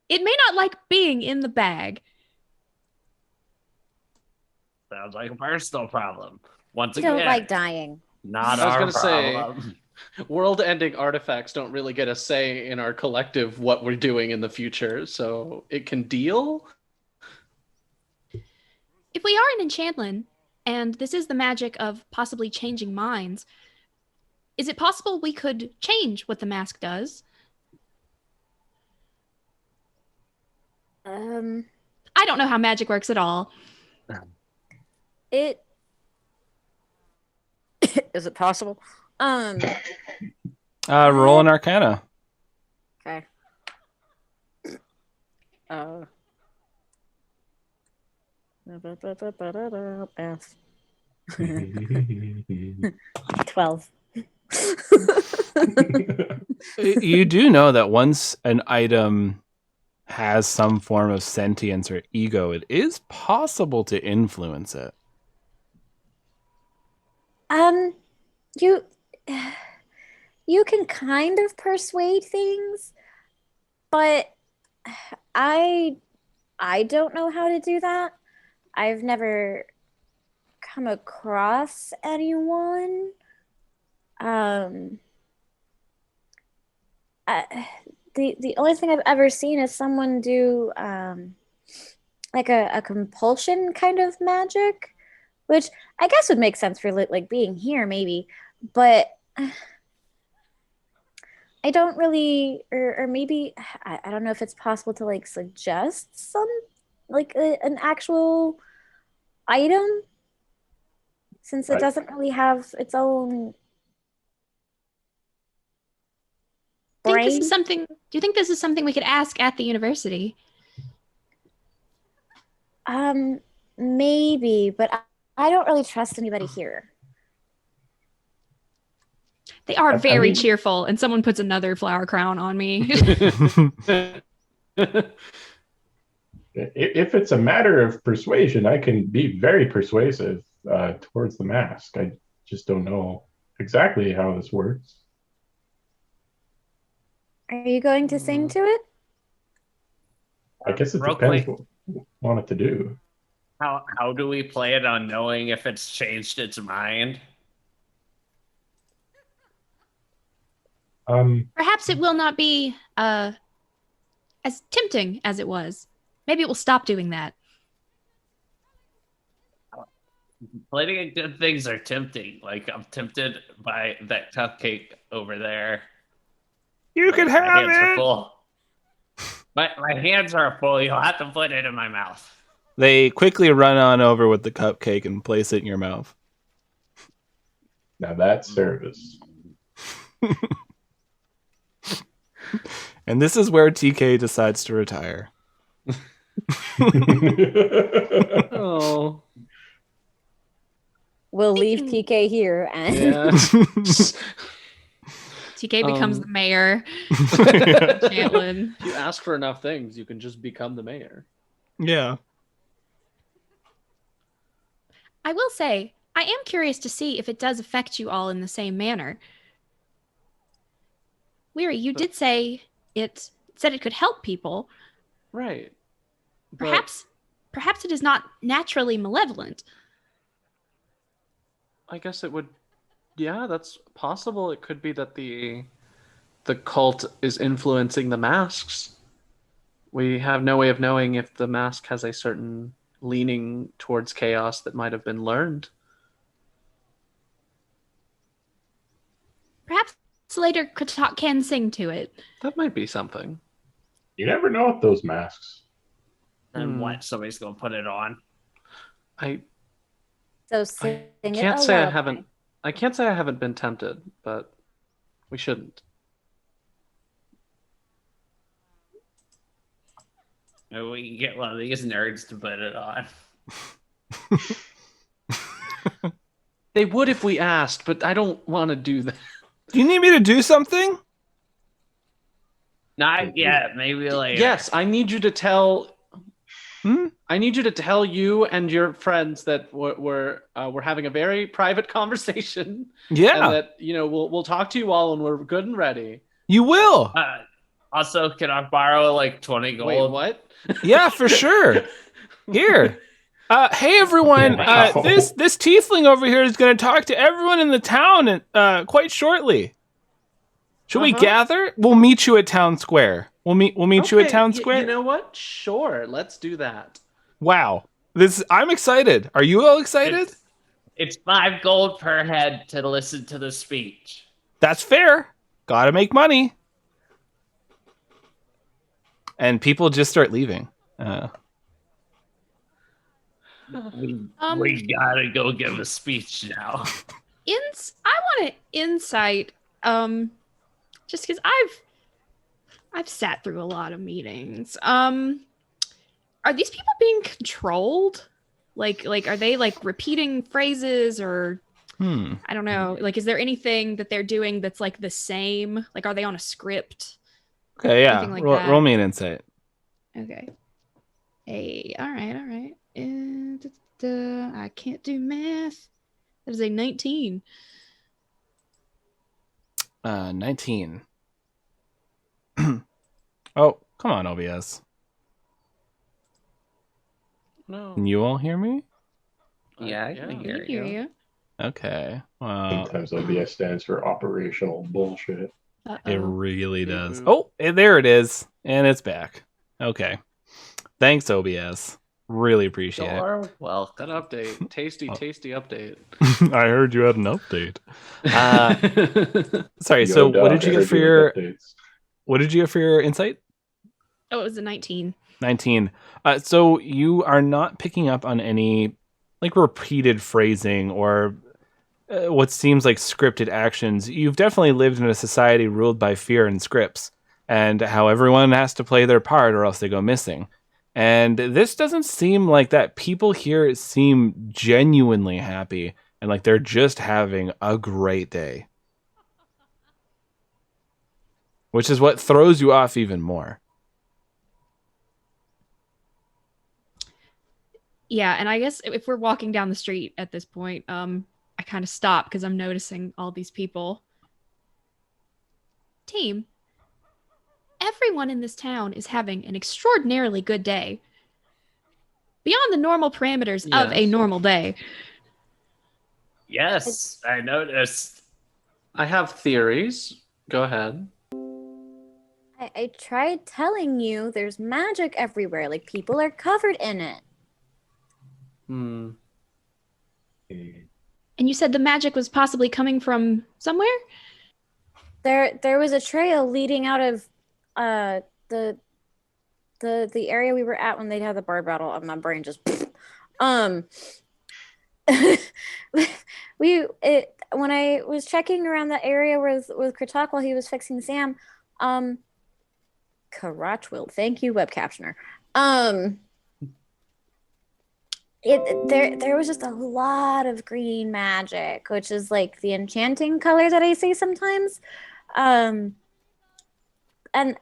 It may not like being in the bag. Sounds like a personal problem. Once I again, don't like dying. not I was our gonna say- problem. World-ending artifacts don't really get a say in our collective what we're doing in the future, so it can deal. If we are in Enchantland, and this is the magic of possibly changing minds, is it possible we could change what the mask does? I don't know how magic works at all. It is it possible? Roll an Arcana. Okay. Math. 12. You do know that once an item has some form of sentience or ego, it is possible to influence it. You can kind of persuade things, but I don't know how to do that. I've never come across anyone. The only thing I've ever seen is someone do like a compulsion kind of magic, which I guess would make sense for like being here maybe, but I don't really, or maybe I don't know if it's possible to like suggest some like an actual item since it I, doesn't really have its own Think this brain. is something? Do you think this is something we could ask at the university? Maybe, but I don't really trust anybody here. They are I very mean- cheerful, and someone puts another flower crown on me. if it's a matter of persuasion, I can be very persuasive towards the mask. I just don't know exactly how this works. Are you going to sing to it? I guess it Real depends quick. what you want it to do. How do we plan on knowing if it's changed its mind? Perhaps it will not be as tempting as it was. Maybe it will stop doing that. Plenty of good things are tempting. Like, I'm tempted by that cupcake over there. You can My have hands are it. full. My hands are full. You'll have to put it in my mouth. They quickly run on over with the cupcake and place it in your mouth. Now that's service. And this is where TK decides to retire. Oh. We'll leave TK here and Yeah. TK becomes Um, the mayor. Enchantland. If you ask for enough things, you can just become the mayor. Yeah. I will say, I am curious to see if it does affect you all in the same manner. Weary, you did say it said it could help people. Right. But Perhaps it is not naturally malevolent. I guess it would. Yeah, that's possible. It could be that the cult is influencing the masks. We have no way of knowing if the mask has a certain leaning towards chaos that might have been learned. Perhaps later Kratoq can sing to it. That might be something. You never know with those masks. And what? Somebody's gonna put it on. I so sing it can't say I aloud. haven't. I can't say I haven't been tempted, but we shouldn't. Maybe we can get one of these nerds to put it on. They would if we asked, but I don't want to do that. Do you need me to do something? Not yet. Maybe later. Yes, I need you to tell. I need you to tell you and your friends that we're having a very private conversation. Yeah. And that we'll talk to you all when we're good and ready. You will. Also, can I borrow like 20 gold? Wait, what? Yeah, for sure. Here. Hey everyone. Wow. This tiefling over here is going to talk to everyone in the town quite shortly. Should we gather? We'll meet you at town square. We'll meet you at town square. You know what? Sure, let's do that. Wow. I'm excited. Are you all excited? It's 5 gold per head to listen to the speech. That's fair. Gotta make money. And people just start leaving. We gotta go give a speech now. I want an insight. Just because I've sat through a lot of meetings. Are these people being controlled? Like are they like repeating phrases or I don't know. Like, is there anything that they're doing that's like the same? Like, are they on a script? Okay, yeah. Anything like that? Roll me an insight. Okay. Hey, all right. I can't do math. That is a 19. 19. Oh, come on, OBS. No. Can you all hear me? Yeah, I can hear you. Okay. Well, Sometimes OBS stands for operational bullshit. it really does. Boo. Oh, there it is. And it's back. Okay. Thanks, OBS. Really appreciate You're welcome. Good update. Tasty, tasty update. it. I heard you had an update. Sorry. Yo, So, what Doc, did you I get heard for you your? with updates. What did you get for your insight? Oh, it was a 19. 19. So you are not picking up on any like repeated phrasing or what seems like scripted actions. You've definitely lived in a society ruled by fear and scripts, and how everyone has to play their part or else they go missing. And this doesn't seem like that. People here seem genuinely happy and like they're just having a great day. Which is what throws you off even more. Yeah, and I guess if we're walking down the street at this point, I kind of stop because I'm noticing all these people. Team, everyone in this town is having an extraordinarily good day. Beyond the normal parameters of a Yes. normal day. Yes, I noticed. I have theories. Go ahead. I tried telling you there's magic everywhere. Like, people are covered in it. Hmm. And you said the magic was possibly coming from somewhere? There was a trail leading out of the area we were at when they had the bard battle. My brain just when I was checking around the area with Kratoq while he was fixing Sam, Karachwill, thank you, web captioner. There was just a lot of green magic, which is like the enchanting color that I see sometimes. And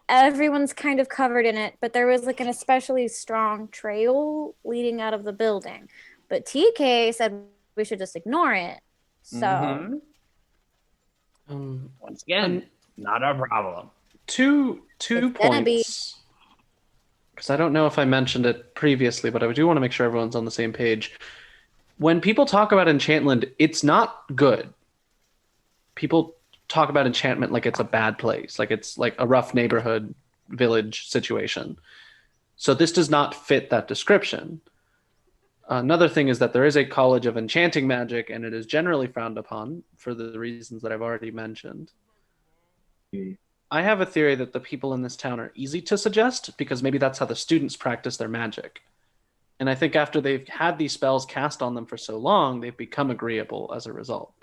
everyone's kind of covered in it, but there was like an especially strong trail leading out of the building. But TK said we should just ignore it. So Once again, not a problem. Two It's gonna be- points. Because I don't know if I mentioned it previously, but I do want to make sure everyone's on the same page. When people talk about Enchantland, it's not good. People talk about Enchantment like it's a bad place, like it's like a rough neighborhood, village situation. So this does not fit that description. Another thing is that there is a college of enchanting magic, and it is generally frowned upon for the reasons that I've already mentioned. I have a theory that the people in this town are easy to suggest because maybe that's how the students practice their magic. And I think after they've had these spells cast on them for so long, they've become agreeable as a result.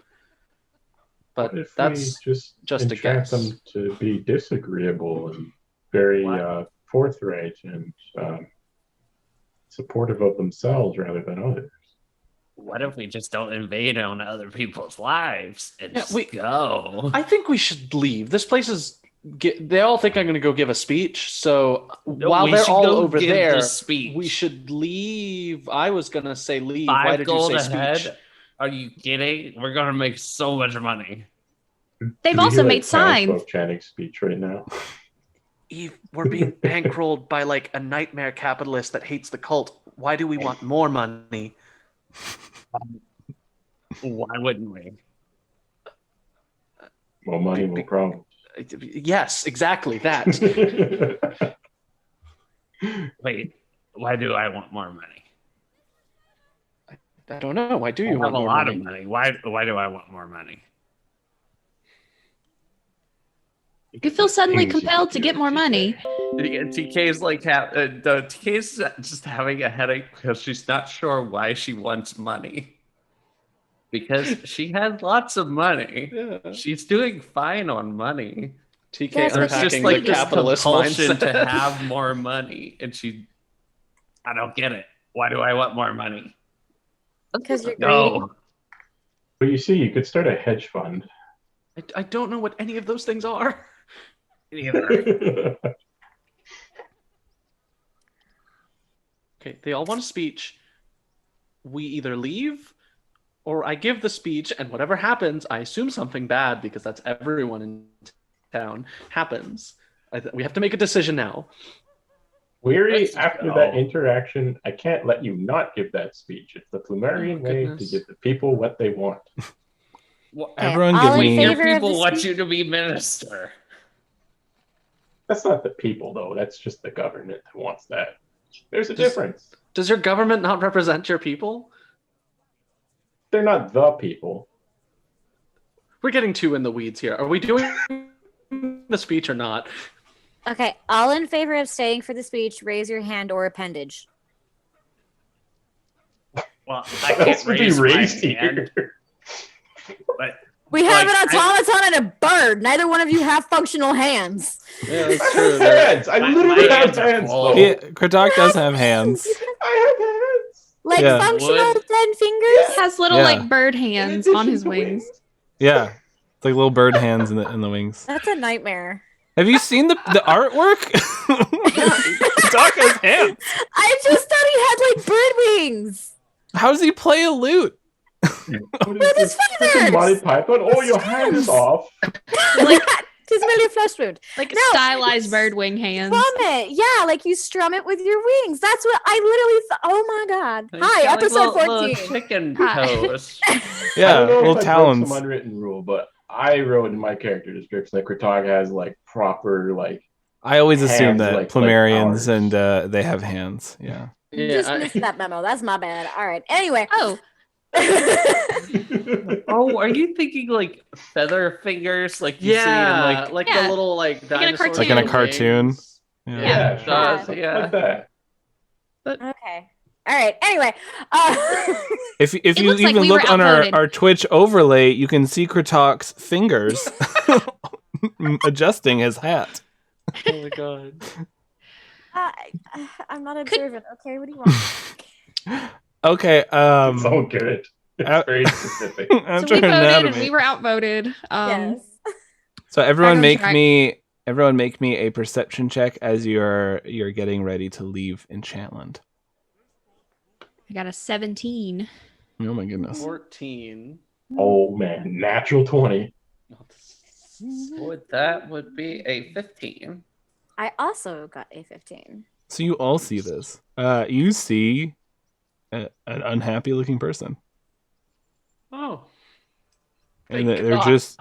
But What if that's we just just a enchant guess. them to be disagreeable and very forthright and supportive of themselves rather than others? What if we just don't invade on other people's lives and Yeah, just go? I think we should leave. This place is. They all think I'm going to go give a speech. So No, while we they're should all go over give the there, speech. we should leave. I was going to say leave. Why 5 did you gold say ahead? speech? Are you kidding? We're gonna make so much money. They've Do we also hear, made signs. townsfolk chanting speech right now? Eve, we're being bankrolled by like a nightmare capitalist that hates the cult. Why do we want more money? Why wouldn't we? More money, more problems. Yes, exactly that. Wait, why do I want more money? I don't know. Why do I you have want a more lot money? of money. Why do I want more money? You feel suddenly Things you compelled could to do get more with money. TK's like TK's just having a headache because she's not sure why she wants money. Because she has lots of money. Yeah. She's doing fine on money. TK Yes, but There's just unpacking like the this capitalist compulsion mindset. to have more money, and I don't get it. Why do I want more money? Because you're greedy. No, But you see, you could start a hedge fund. I don't know what any of those things are. either. Okay, they all want a speech. We either leave or I give the speech, and whatever happens, I assume something bad because that's everyone in town happens. We have to make a decision now. Weary, Let's after go. that interaction, I can't let you not give that speech. It's the Plumerian Oh, way goodness. to give the people what they want. Well, Everyone all give in me. favor your of people the want speech? you to be minister. That's not the people, though. That's just the government that wants that. There's a difference. Does your government not represent your people? They're not the people. We're getting too in the weeds here. Are we doing the speech or not? Okay, all in favor of staying for the speech, raise your hand or appendage. Well, I What else can't would be raise my raised hand, here? but We have Like, an automaton and a bird. Neither one of you have functional hands. Yeah, that's I true. have hands. I My literally have hands are hands. full. Though. Yeah, Kratoq does have hands. I have hands. Like Yeah. functional Wood. 10 fingers? He has little Yeah. like bird In hands addition on his to wings. Yeah, it's like little bird hands in the wings. That's a nightmare. Have you seen the artwork? Kratoq has hands. I just thought he had like bird wings. How does he play a lute? What With his is this? Freaking feathers. Monty Python? Oh, your hand is off. Like, his merely a flesh wound. Like No, stylized bird wing hands. Strum it. Yeah, like you strum it with your wings. That's what I literally thought. Oh my God. He's Hi, got, like, episode little 14. chicken Hi. toes. Yeah, I don't know little if I broke talons. some unwritten rule, but I wrote in my character description that Kratoq has like proper like. I always assume Hands that like Plumerians ours. and they have hands. Yeah. Just missed that memo. That's my bad. All right. Anyway. Oh, Oh, are you thinking like feather fingers, like you see in Yeah, like the Yeah. little like Like in a dinosaur cartoon. Like in a wings. cartoon. yeah, Yeah. sure, Does, something yeah. like that. Okay. All right. Anyway. If It you looks like even we look were on outvoted. our Twitch overlay, you can see Kratoq's fingers adjusting his hat. Oh my god. I'm not observant. Okay. What do you want? Okay. It's so good. It's uh, very specific. so we After voted anatomy. and we were outvoted. Yes. So everyone Dragon's make right. me a perception check as you're getting ready to leave Enchantland. I got a 17. Oh my goodness. 14. Oh man, natural 20. that would be a 15. I also got a 15. So you all see this. You see an unhappy looking person. Oh. And thank they're God. just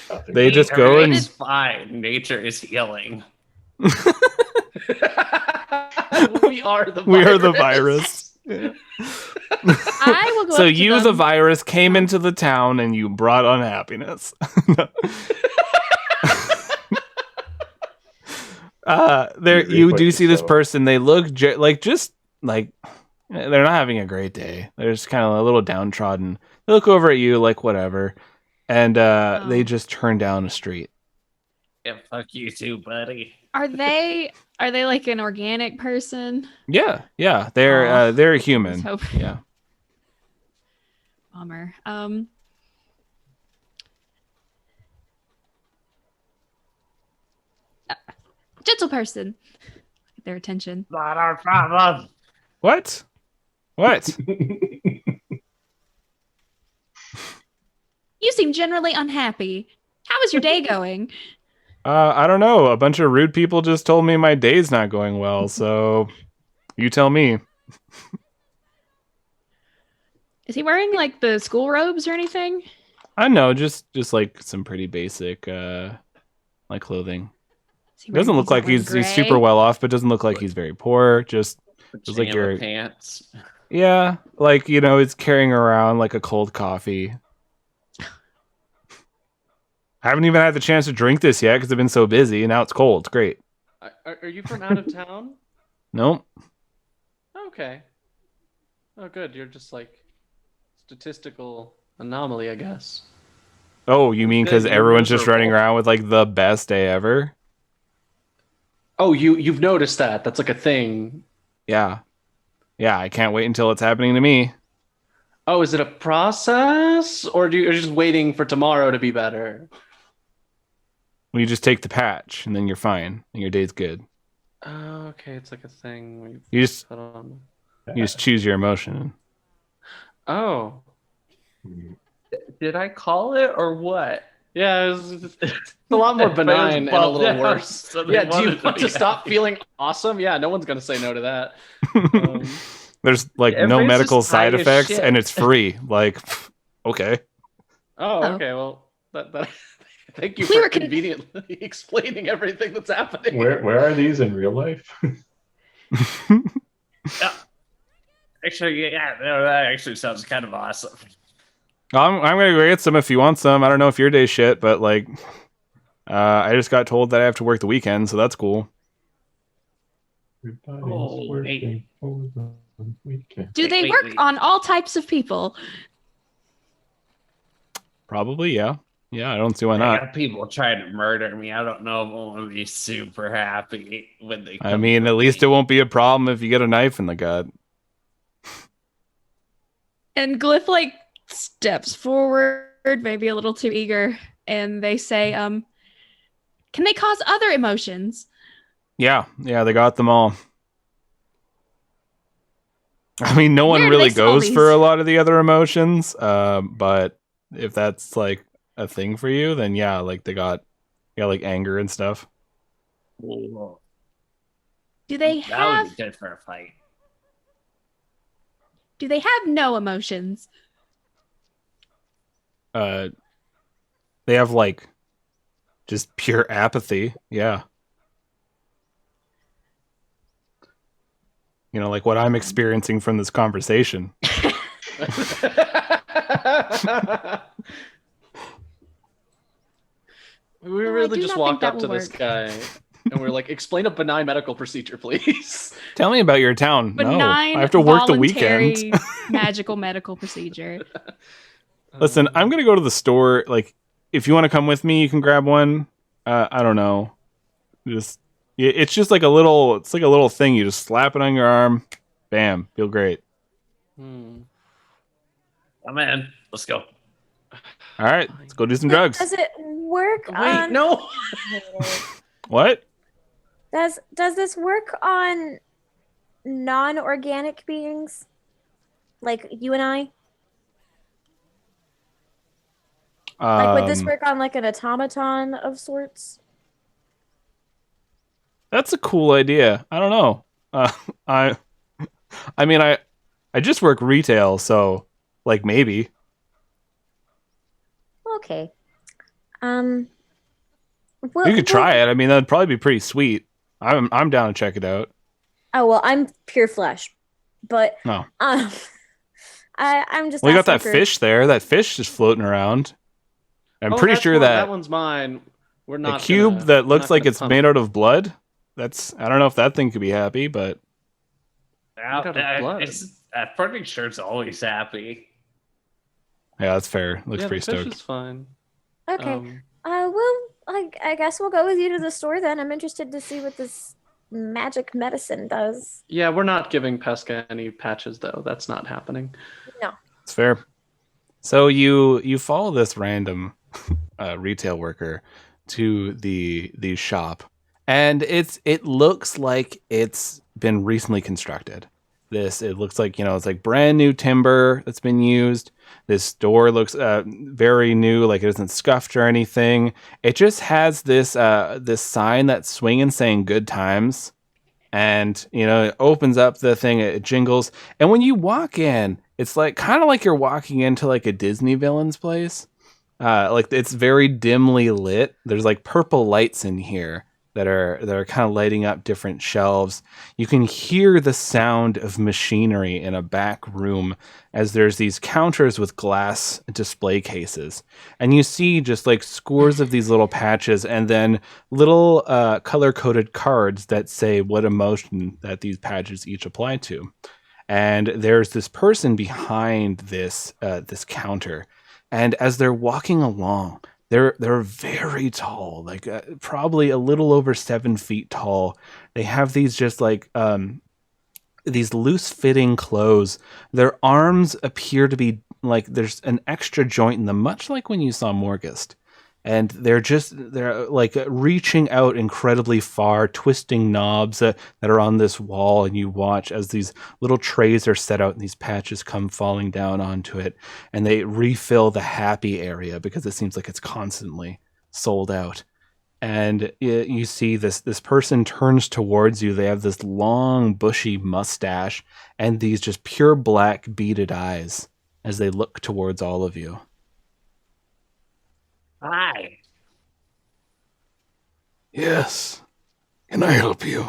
Nothing. they just go It and is fine. Nature is healing. We are the virus. we are the virus. I will go So up to you, them. the virus, came into the town and you brought unhappiness. There Really you quick do to see this show. person. They look just like they're not having a great day. They're just kind of a little downtrodden. They look over at you like whatever, and they just turn down a street. Yeah, fuck you too, buddy. Are they like an organic person? Yeah, Aw. they're I was human. hoping. Yeah. Bummer. Gentle person. Get their attention. Not our problem. What? What? You seem generally unhappy. How is your day going? I don't know. A bunch of rude people just told me my day's not going well, so you tell me. Is he wearing like the school robes or anything? I know, just like some pretty basic like clothing. Is he It doesn't wearing- look like wearing he's gray? super well off, but doesn't look like he's very poor. Just like Pajama you're- pants. yeah, like he's carrying around like a cold coffee. I haven't even had the chance to drink this yet because I've been so busy. Now it's cold. Great. Are you from out of town? Nope. Okay. Oh, good. You're just like statistical anomaly, I guess. Oh, you mean because Good, everyone's just miserable. running around with like the best day ever? Oh, you've noticed that? That's like a thing. Yeah. Yeah, I can't wait until it's happening to me. Oh, is it a process, or are you just waiting for tomorrow to be better? Well, you just take the patch and then you're fine and your day's good. Oh, okay. It's like a thing. We You just put on. choose your emotion. Oh, Did I call it or what? yeah. It's a lot more benign and a little worse. So they Yeah. Do you wanted want to be stop happy. feeling awesome? Yeah. No one's gonna say no to that. Um, There's like no Everybody's medical just high side as effects shit. and it's free. Like, okay. Oh, Oh. okay. Well, that thank you We for were conveniently explaining everything that's happening. Where are these in real life? Yeah. Actually, yeah, no, that actually sounds kind of awesome. I'm gonna go get some if you want some. I don't know if your day's shit, but like, I just got told that I have to work the weekend, so that's cool. Everybody's working for the weekend. Do they work on all types of people? Probably, yeah. Yeah, I don't see why I not. got people trying to murder me. I don't know if I'm gonna be super happy when they. I mean, at least it won't be a problem if you get a knife in the gut. And Glyph like steps forward, maybe a little too eager, and they say, can they cause other emotions? Yeah, they got them all. I mean, no one Where do really they sell goes for these? a lot of the other emotions, but if that's like a thing for you, then yeah, like they got like anger and stuff. Do Do they that have would be good for a fight. do they have no emotions? They have like just pure apathy. Yeah. You know, like what I'm experiencing from this conversation. We I really do just not think walked that up to will this work. guy and we're like, explain a benign medical procedure, please. Tell me about your town. No, Benign, I have to work the voluntary, weekend. magical medical procedure. Listen, I'm gonna go to the store. Like, if you want to come with me, you can grab one. I don't know. It's just like a little. It's like a little thing. You just slap it on your arm. Bam, feel great. I'm in. Let's go. All right, let's go do some drugs. Does it work Wait, on? no. What? Does this work on non-organic beings, like you and I? Like, would this work on like an automaton of sorts? That's a cool idea. I don't know. I mean, I just work retail, so like maybe. Okay. You could try it. I mean, that'd probably be pretty sweet. I'm down to check it out. Oh well, I'm pure flesh, but No. I'm just. Well, you got asking that for- fish there. That fish is floating around. I'm Oh, pretty that's sure one- that that one's mine. We're the not cube gonna- that we're looks not like gonna it's punt made it. out of blood. I don't know if that thing could be happy, but Yeah, Made out of blood. I'm pretty sure it's always happy. yeah, that's fair. Looks Yeah, pretty the fish stoked. is fine. Okay. Well, I guess we'll go with you to the store then. I'm interested to see what this magic medicine does. Yeah, we're not giving Pesca any patches though. That's not happening. No. It's fair. So you follow this random retail worker to the shop, and it looks like it's been recently constructed. It looks like, it's like brand new timber that's been used. This door looks very new, like it isn't scuffed or anything. It just has this sign that's swinging saying "Good Times," and it opens up the thing, it jingles, and when you walk in, it's like kind of like you're walking into like a Disney villain's place. Like it's very dimly lit. There's like purple lights in here that are kind of lighting up different shelves. You can hear the sound of machinery in a back room as there's these counters with glass display cases. And you see just like scores of these little patches and then little color-coded cards that say what emotion that these patches each apply to. And there's this person behind this counter. And as they're walking along, they're very tall, like probably a little over 7 feet tall. They have these just like these loose fitting clothes. Their arms appear to be like there's an extra joint in them, much like when you saw Morgist. And they're like reaching out incredibly far, twisting knobs that are on this wall, and you watch as these little trays are set out and these patches come falling down onto it, and they refill the happy area because it seems like it's constantly sold out. And you see this person turns towards you. They have this long, bushy mustache and these just pure black beaded eyes as they look towards all of you. Hi. Yes. Can I help you?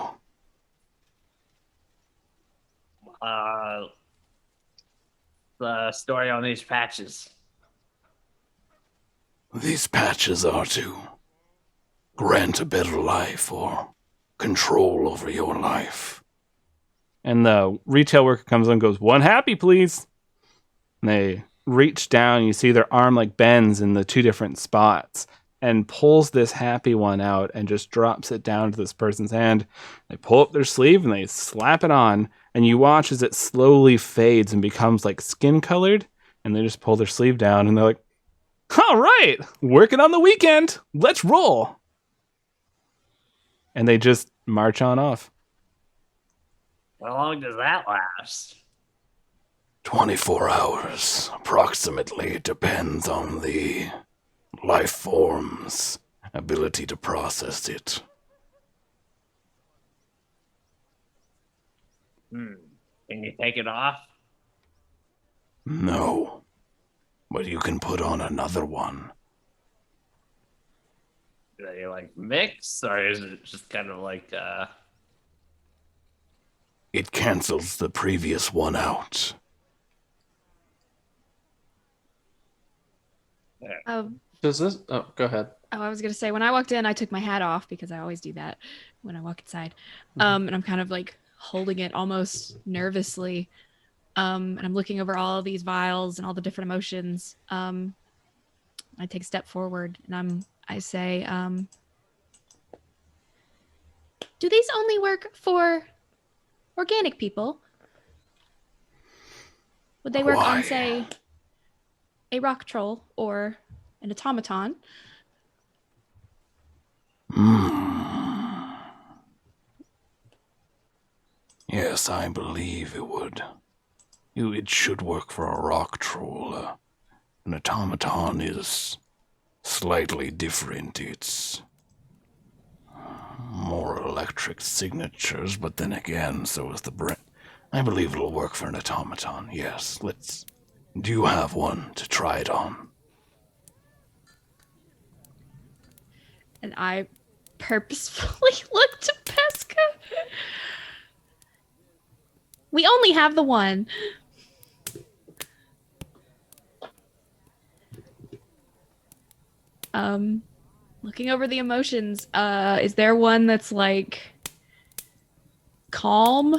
the story on these patches? These patches are to grant a better life or control over your life. And the retail worker comes in and goes, 1 happy, please. And they reach down, you see their arm like bends in the 2 different spots and pulls this happy one out and just drops it down to this person's hand. They pull up their sleeve and they slap it on, and you watch as it slowly fades and becomes like skin colored, and they just pull their sleeve down and they're like, all right, working on the weekend. Let's roll. And they just march on off. How long does that last? 24 hours, approximately. It depends on the life form's ability to process it. Can you take it off? No, but you can put on another one. Do they like mix, or is it just kind of like It cancels the previous one out. Does this? Oh, go ahead. Oh, I was gonna say, when I walked in, I took my hat off because I always do that when I walk inside. And I'm kind of like holding it almost nervously. And I'm looking over all of these vials and all the different emotions. I take a step forward and I say, do these only work for organic people? Would they work Why? on, say, a rock troll or an automaton? Yes, I believe it would. It should work for a rock troll. An automaton is slightly different. It's more electric signatures, but then again, so is the brain. I believe it'll work for an automaton, yes. Do you have one to try it on? And I purposefully look to Pesca. We only have the one. Looking over the emotions, is there one that's like calm?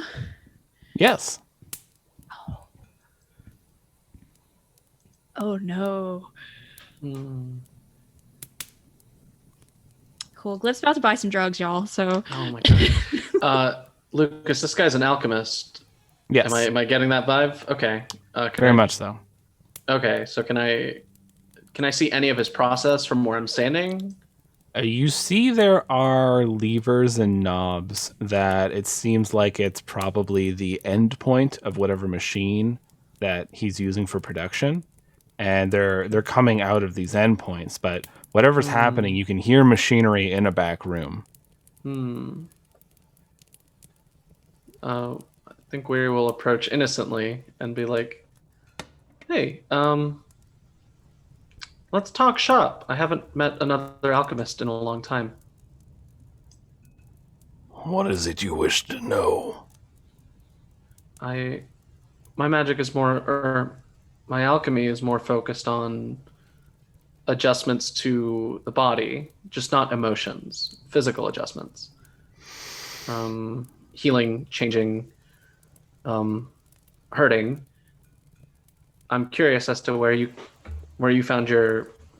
Yes. Oh no. Cool. Glyph's about to buy some drugs, y'all. So Oh my god. Lucas, this guy's an alchemist. Yes. Am I getting that vibe? Okay. Very much so. Okay, so can I see any of his process from where I'm standing? You see there are levers and knobs that it seems like it's probably the end point of whatever machine that he's using for production. And they're coming out of these endpoints, but whatever's happening, you can hear machinery in a back room. I think we will approach innocently and be like, hey, let's talk shop. I haven't met another alchemist in a long time. What is it you wish to know? My magic is more, or my alchemy is more focused on adjustments to the body, just not emotions, physical adjustments. Healing, changing, hurting. I'm curious as to where you found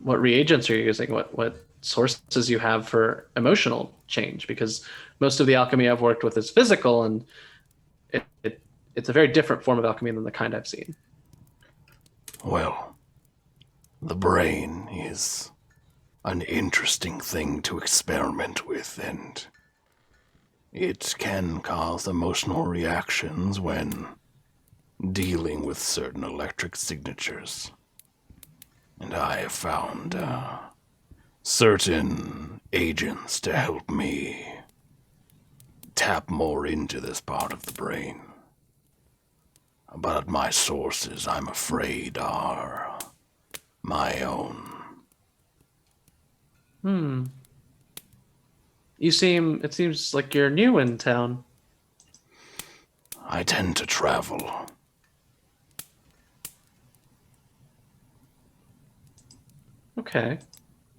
what reagents are you using, what sources you have for emotional change, because most of the alchemy I've worked with is physical, and it's a very different form of alchemy than the kind I've seen. Well, the brain is an interesting thing to experiment with, and it can cause emotional reactions when dealing with certain electric signatures. And I have found certain agents to help me tap more into this part of the brain. But my sources, I'm afraid, are my own. It seems like you're new in town. I tend to travel. Okay.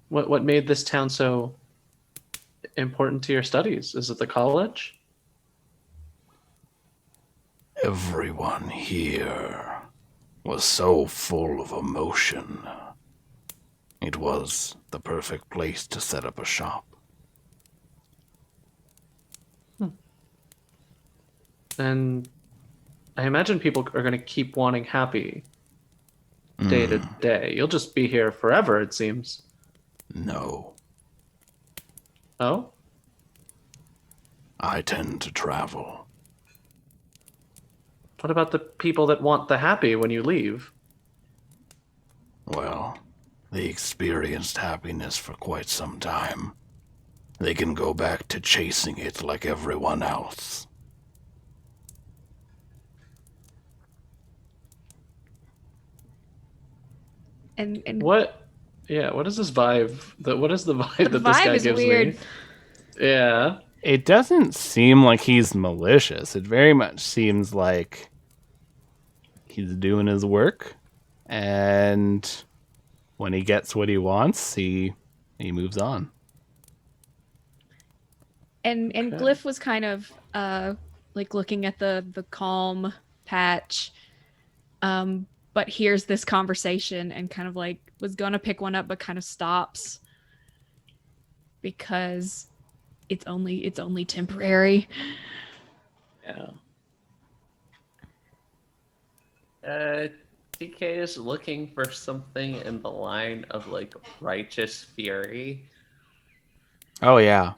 What made this town so important to your studies? Is it the college? Everyone here was so full of emotion. It was the perfect place to set up a shop. And I imagine people are going to keep wanting happy day to day. You'll just be here forever, it seems. No, Oh? I tend to travel. What about the people that want the happy when you leave? Well, they experienced happiness for quite some time. They can go back to chasing it like everyone else. And What? Yeah, what is this vibe? What is the vibe the that this guy vibe is gives weird. me? Yeah. It doesn't seem like he's malicious. It very much seems like he's doing his work, and when he gets what he wants, he moves on. And Okay. Glyph was kind of like looking at the calm patch, but hears this conversation and kind of like was gonna pick one up, but kind of stops because it's only temporary. Yeah. TK is looking for something in the line of like righteous fury. Oh yeah.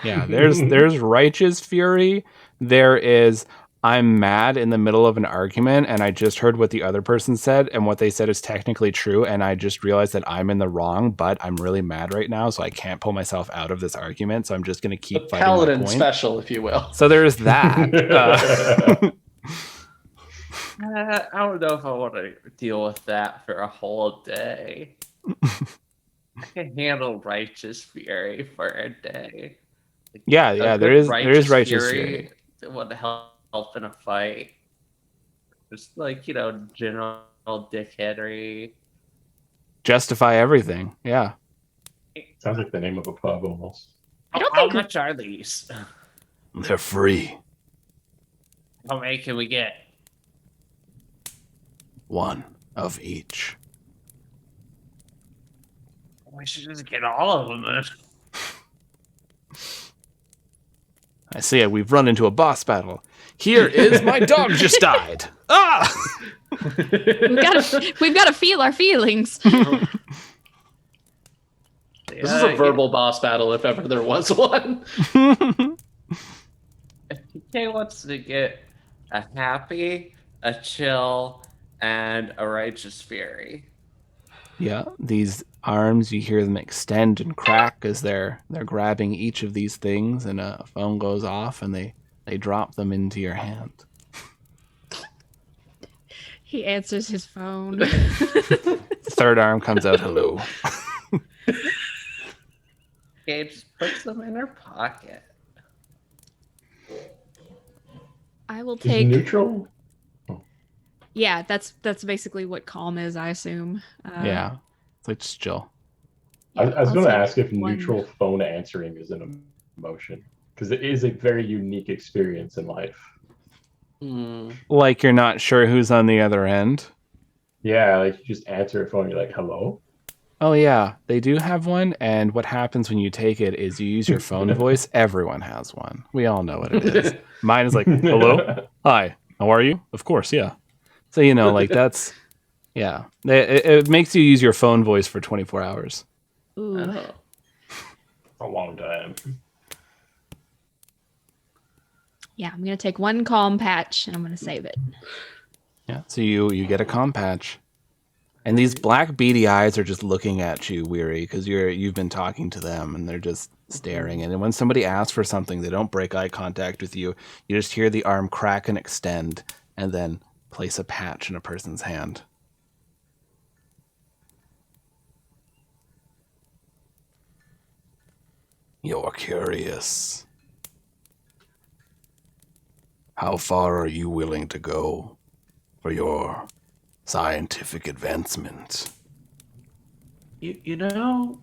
Yeah, there's righteous fury. There is I'm mad in the middle of an argument and I just heard what the other person said and what they said is technically true and I just realized that I'm in the wrong, but I'm really mad right now, so I can't pull myself out of this argument, so I'm just going to keep The fighting paladin my point. special, if you will. So there's that. I don't know if I want to deal with that for a whole day. I can handle righteous fury for a day. Like, Yeah, a there good is righteous fury. that would help in a fight. Just like, general dickheadery. Justify everything. Yeah. Sounds like the name of a pub almost. I don't How think much are these? They're free. How many can we get? One of each. We should just get all of them then. I see it. We've run into a boss battle. Here is my dog just died. Ah! we've got to feel our feelings. This is a verbal boss battle, if ever there was one. If TK wants to get a happy, a chill, and a righteous fury. Yeah, these arms, you hear them extend and crack as they're grabbing each of these things, and a phone goes off, and they drop them into your hand. He answers his phone. Third arm comes out, hello. Okay, just puts them in her pocket. I will Is take. neutral? Yeah, that's basically what calm is, I assume. Yeah, it's like just chill. I was I'll going to take ask if one. neutral phone answering is an emotion, because it is a very unique experience in life. Like you're not sure who's on the other end. Yeah, like you just answer a phone, you're like, hello? Oh yeah, they do have one, and what happens when you take it is you use your phone voice. Everyone has one. We all know what it is. Mine is like, hello? Hi, how are you? Of course, yeah. So, like that's, yeah. It makes you use your phone voice for 24 hours. Ooh. Oh. A long time. Yeah, I'm gonna take one calm patch and I'm gonna save it. Yeah, so you get a comm patch. And these black beady eyes are just looking at you, Weary, because you've been talking to them, and they're just staring. And when somebody asks for something, they don't break eye contact with you. You just hear the arm crack and extend, and then place a patch in a person's hand. You're curious. How far are you willing to go for your scientific advancement? You know,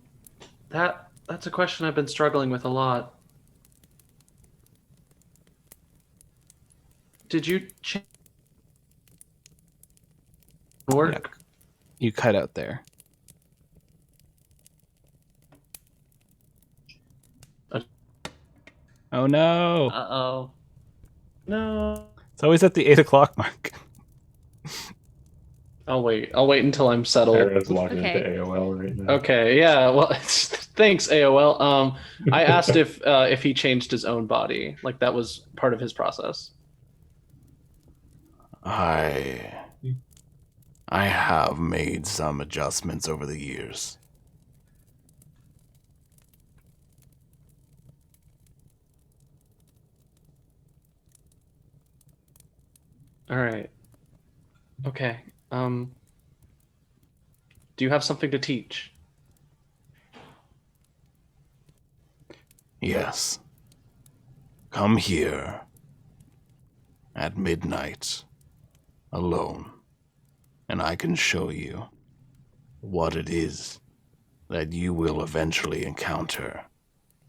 that's a question I've been struggling with a lot. Did you change work? You cut out there. Oh no! Uh-oh. No. It's always at the 8 o'clock mark. I'll wait until I'm settled. Sarah's logging Okay. into AOL right now. Okay, yeah. Well, thanks, AOL. I asked if he changed his own body, like that was part of his process. I have made some adjustments over the years. All right. Okay. Do you have something to teach? Yes. Come here at midnight alone, and I can show you what it is that you will eventually encounter,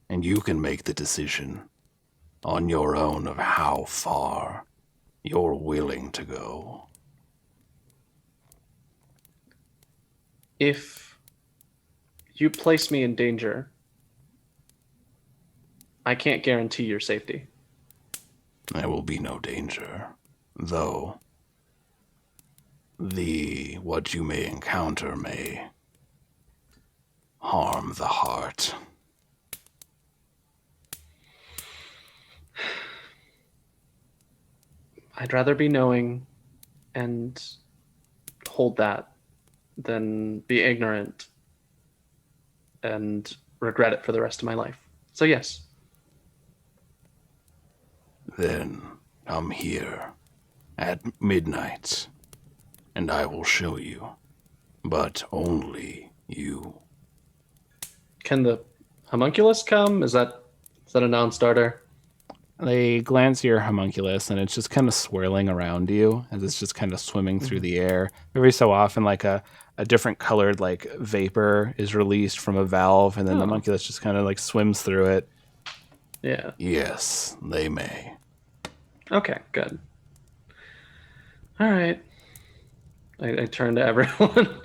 and you can make the decision on your own of how far you're willing to go. If you place me in danger, I can't guarantee your safety. There will be no danger, though what you may encounter may harm the heart. I'd rather be knowing and hold that than be ignorant and regret it for the rest of my life. So yes. Then come here at midnight, and I will show you, but only you. Can the homunculus come? Is that a non-starter? They glance at your homunculus, and it's just kind of swirling around you as it's just kind of swimming through the air. Every so often, like a different colored like vapor is released from a valve, and then the homunculus just kind of like swims through it. Yeah. Yes, they may. Okay, good. All right. I turn to everyone.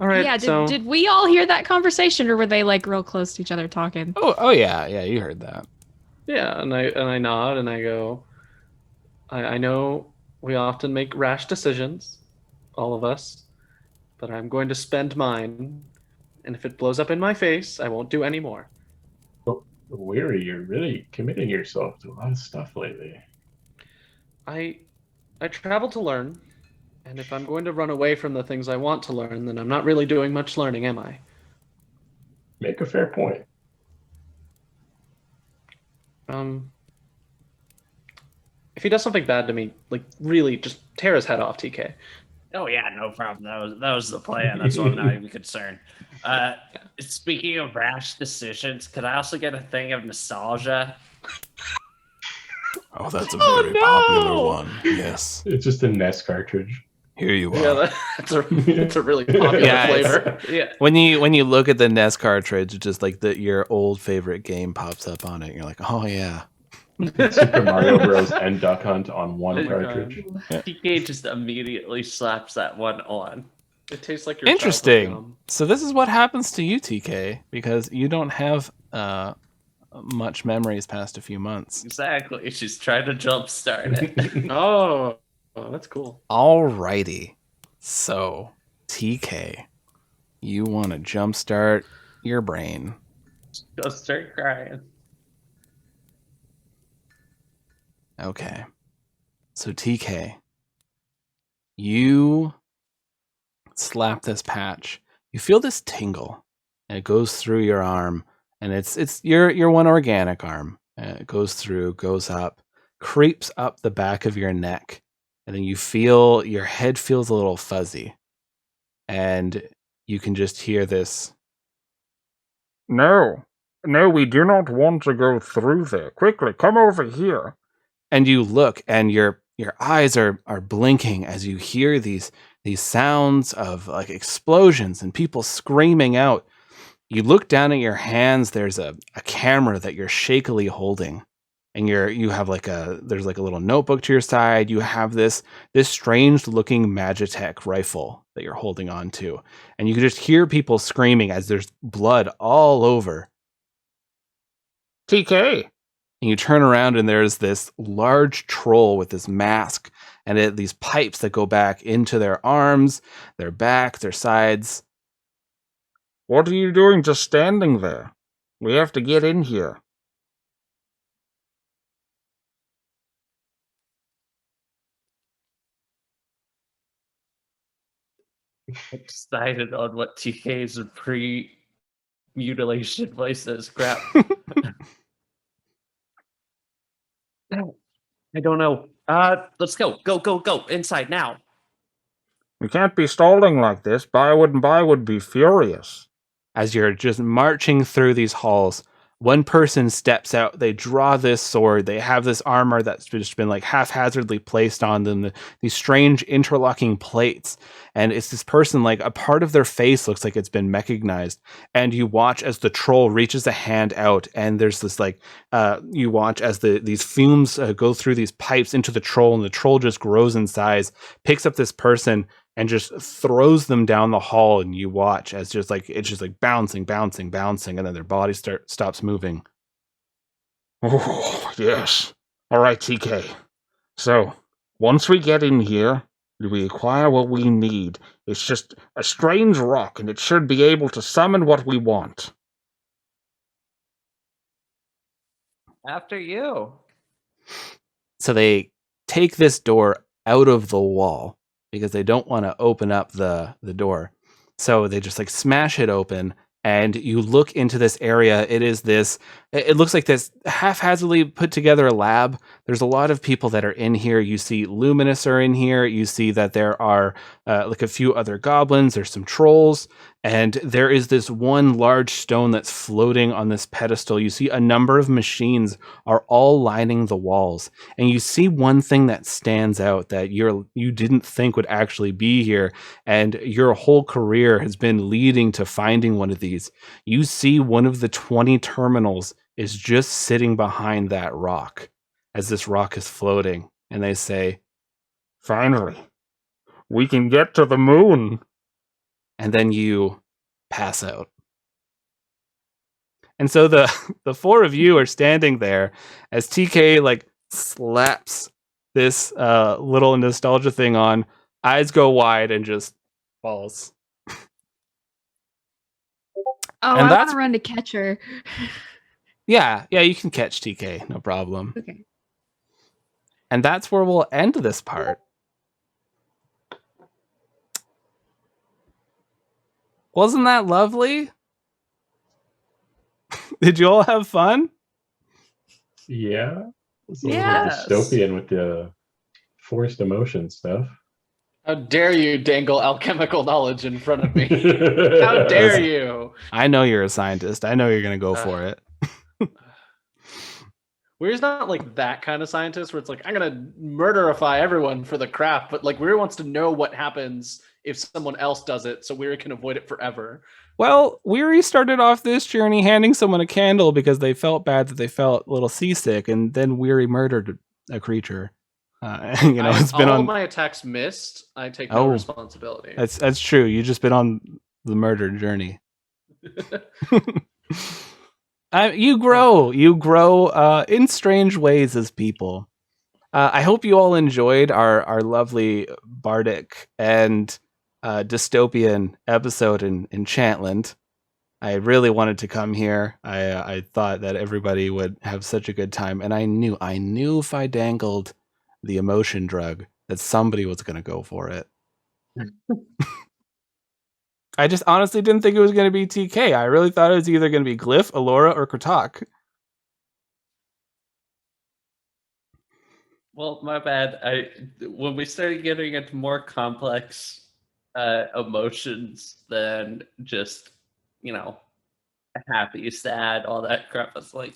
All right. Yeah, so did we all hear that conversation, or were they like real close to each other talking? Oh yeah, you heard that. yeah, and I nod and I go, I know we often make rash decisions, all of us, but I'm going to spend mine, and if it blows up in my face, I won't do any more. Weary, you're really committing yourself to a lot of stuff lately. I travel to learn, and if I'm going to run away from the things I want to learn, then I'm not really doing much learning, am I? Make a fair point. If he does something bad to me, like really just tear his head off, TK. Oh yeah, no problem. That was the plan. That's why I'm not even concerned. Speaking of rash decisions, could I also get a thing of nostalgia? Oh, that's a very popular one. Yes. It's just a NES cartridge. Here you are. Yeah, that's a really popular Yeah, flavor. Yeah. When you look at the NES cartridge, it's just like your old favorite game pops up on it. And you're like, oh yeah. Super Mario Bros. And Duck Hunt on one cartridge. TK just immediately slaps that one on. It tastes like your Interesting. So this is what happens to you, TK, because you don't have much memories past a few months. Exactly. She's trying to jumpstart it. Oh, that's cool. Alrighty. So, TK, you want to jumpstart your brain. Go start crying. Okay. So, TK, you slap this patch. You feel this tingle, and it goes through your arm, and it's your one organic arm. It goes through, goes up, creeps up the back of your neck, and then you feel your head feels a little fuzzy, and you can just hear this. No, we do not want to go through there. Quickly, come over here. And you look, and your eyes are blinking as you hear these sounds of like explosions and people screaming out. You look down at your hands. There's a camera that you're shakily holding, and you have there's like a little notebook to your side. You have this strange looking Magitech rifle that you're holding on to, and you can just hear people screaming as there's blood all over. TK. And you turn around, and there's this large troll with this mask and these pipes that go back into their arms, their back, their sides. What are you doing just standing there? We have to get in here. Decided on what TK's pre-mutilation voice is. Crap. No, I don't know. Let's go. Go. Inside now. We can't be stalling like this. Bywood and By would be furious. As you're just marching through these halls, one person steps out. They draw this sword. They have this armor that's just been like haphazardly placed on them. These strange interlocking plates. And it's this person, like a part of their face looks like it's been mechanized. And you watch as the troll reaches a hand out, and there's this you watch as these fumes go through these pipes into the troll, and the troll just grows in size, picks up this person, and just throws them down the hall, and you watch as it's just like bouncing, and then their body stops moving. Oh, yes. All right, TK. So, once we get in here, we acquire what we need. It's just a strange rock, and it should be able to summon what we want. After you. So they take this door out of the wall, because they don't want to open up the door. So they just like smash it open, and you look into this area. It looks like this haphazardly put together lab. There's a lot of people that are in here. You see Luminous are in here. You see that there are like a few other goblins. There's some trolls. And there is this one large stone that's floating on this pedestal. You see a number of machines are all lining the walls. And you see one thing that stands out that you didn't think would actually be here. And your whole career has been leading to finding one of these. You see one of the 20 terminals is just sitting behind that rock as this rock is floating. And they say, "Finally, we can get to the moon." And then you pass out. And so the four of you are standing there as TK like slaps this little nostalgia thing on, eyes go wide, and just falls. Oh, And I want that's- to run to catch her. Yeah, you can catch TK, no problem. Okay. And that's where we'll end this part. Wasn't that lovely? Did you all have fun? Yeah. It's a Yes. little dystopian with the forced emotion stuff. How dare you dangle alchemical knowledge in front of me? How dare you? I know you're a scientist. I know you're going to go for it. Weir's not like that kind of scientist where it's like, I'm going to murderify everyone for the craft, but like Weir wants to know what happens if someone else does it so Weir can avoid it forever. Well, Weary started off this journey handing someone a candle because they felt bad that they felt a little seasick, and then Weary murdered a creature. It's been all on my attacks missed. I take no responsibility. That's true. You just been on the murder journey. You grow in strange ways as people. I hope you all enjoyed our lovely bardic and dystopian episode in Enchantland. I really wanted to come here. I thought that everybody would have such a good time, and I knew if I dangled the emotion drug that somebody was going to go for it. I just honestly didn't think it was going to be TK. I really thought it was either going to be Glyph, Alora, or Kratoq. Well, my bad. When we started getting into more complex emotions than just, happy, sad, all that crap, I was like,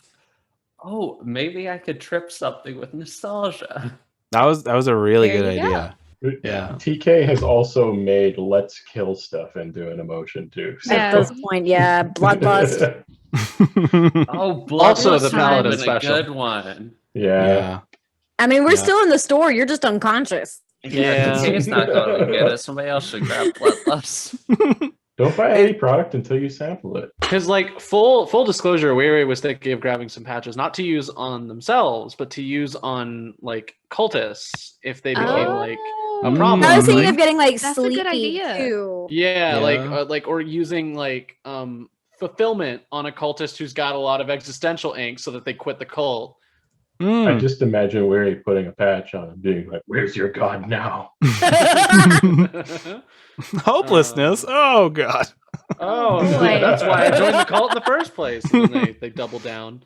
Oh, maybe I could trip something with nostalgia. That was a really There good you go. idea. Yeah. TK has also made let's kill stuff into an emotion too. So. Yeah. At this point, yeah, bloodlust. Oh, Also, the Bloodlust Paladin would have been special. a good one. yeah. I mean, we're Yeah. still in the store. You're just unconscious. Yeah, TK's not going to get it. Somebody else should grab Bloodlust. Don't buy any product until you sample it. Because, like, full disclosure, Weary was thinking of grabbing some patches, not to use on themselves, but to use on like cultists if they became like a Mm. problem. I was thinking of Like- getting like That's a good sleepy idea. too. Yeah, Yeah. like or using like fulfillment on a cultist who's got a lot of existential angst so that they quit the cult. I just imagine Weary putting a patch on and being like, "Where's your god now?" Hopelessness. Oh god. Oh, boy. that's why I joined the cult in the first place. And then they double down.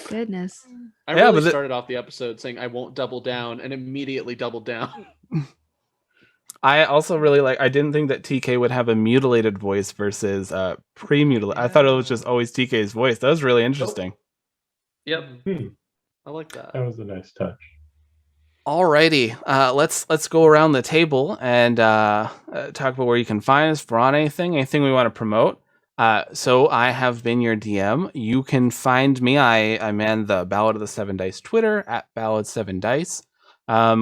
Goodness. I Yeah, really but started off the episode saying I won't double down and immediately doubled down. I also really like. I didn't think that TK would have a mutilated voice versus pre-mutilated. I thought it was just always TK's voice. That was really interesting. Yep. I like that. That was a nice touch. Alrighty, let's go around the table and talk about where you can find us. For on anything we want to promote. So I have been your DM. You can find me. I man the Ballad of the Seven Dice Twitter at Ballad7Dice.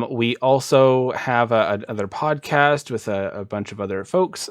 We also have another podcast with a bunch of other folks.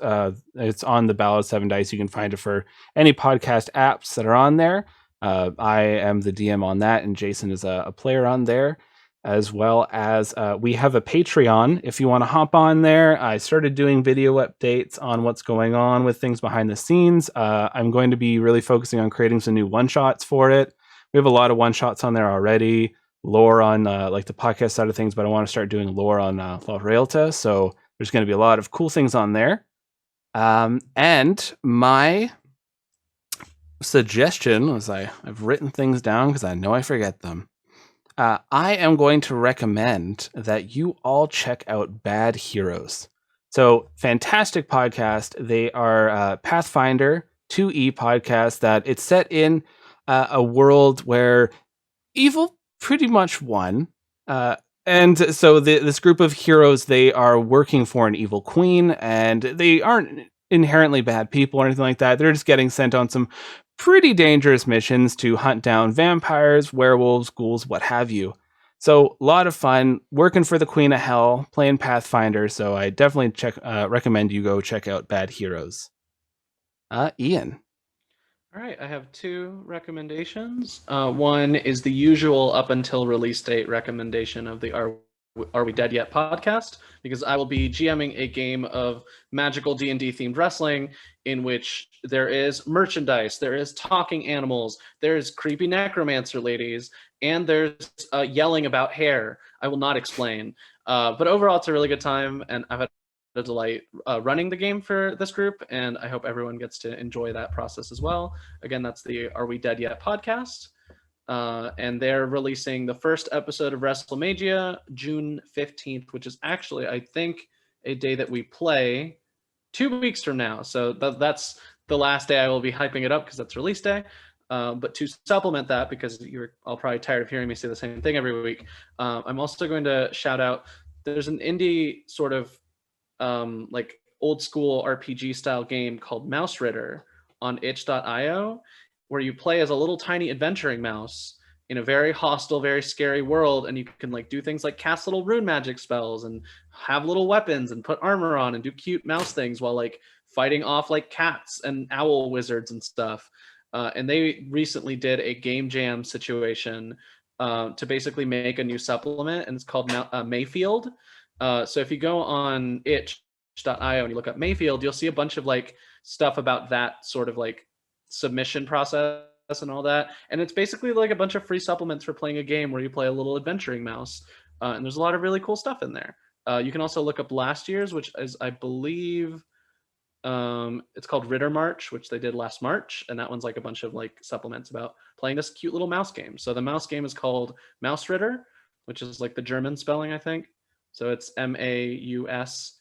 It's on the Ballad of Seven Dice. You can find it for any podcast apps that are on there. I am the DM on that, and Jason is a player on there. As well as we have a Patreon if you want to hop on there. I started doing video updates on what's going on with things behind the scenes. I'm going to be really focusing on creating some new one-shots for it. We have a lot of one-shots on there already. Lore on like the podcast side of things, but I want to start doing lore on Loch Realta. So there's going to be a lot of cool things on there. And my suggestion was I've written things down because I know I forget them. I am going to recommend that you all check out Bad Heroes. So, fantastic podcast. They are Pathfinder 2E podcast that it's set in a world where evil pretty much won. And so this group of heroes, they are working for an evil queen, and they aren't inherently bad people or anything like that. They're just getting sent on some pretty dangerous missions to hunt down vampires, werewolves, ghouls, what have you. So a lot of fun working for the Queen of Hell, playing Pathfinder. So I definitely recommend you go check out Bad Heroes. Ian. All right, I have two recommendations. One is the usual up until release date recommendation of the Are We Dead Yet podcast, because I will be GMing a game of magical D&D themed wrestling in which there is merchandise, there is talking animals, there's creepy necromancer ladies, and there's yelling about hair. I will not explain. But overall, it's a really good time, and I've had a delight running the game for this group, and I hope everyone gets to enjoy that process as well. Again, that's the Are We Dead Yet podcast. And they're releasing the first episode of WrestleMania June 15th, which is actually, I think, a day that we play 2 weeks from now. So that's the last day I will be hyping it up because that's release day. But to supplement that, because you're all probably tired of hearing me say the same thing every week, I'm also going to shout out, there's an indie sort of like old school RPG style game called Mouse Ritter on itch.io, where you play as a little tiny adventuring mouse in a very hostile, very scary world, and you can like do things like cast little rune magic spells and have little weapons and put armor on and do cute mouse things while like fighting off like cats and owl wizards and stuff. And they recently did a game jam situation to basically make a new supplement, and it's called Mayfield. So if you go on itch.io and you look up Mayfield, you'll see a bunch of like stuff about that sort of like submission process and all that. And it's basically like a bunch of free supplements for playing a game where you play a little adventuring mouse. And there's a lot of really cool stuff in there. You can also look up last year's, which is, I believe, it's called Ritter March, which they did last March. And that one's like a bunch of like supplements about playing this cute little mouse game. So the mouse game is called Mouse Ritter, which is like the German spelling, I think. So it's MAUSRITTER,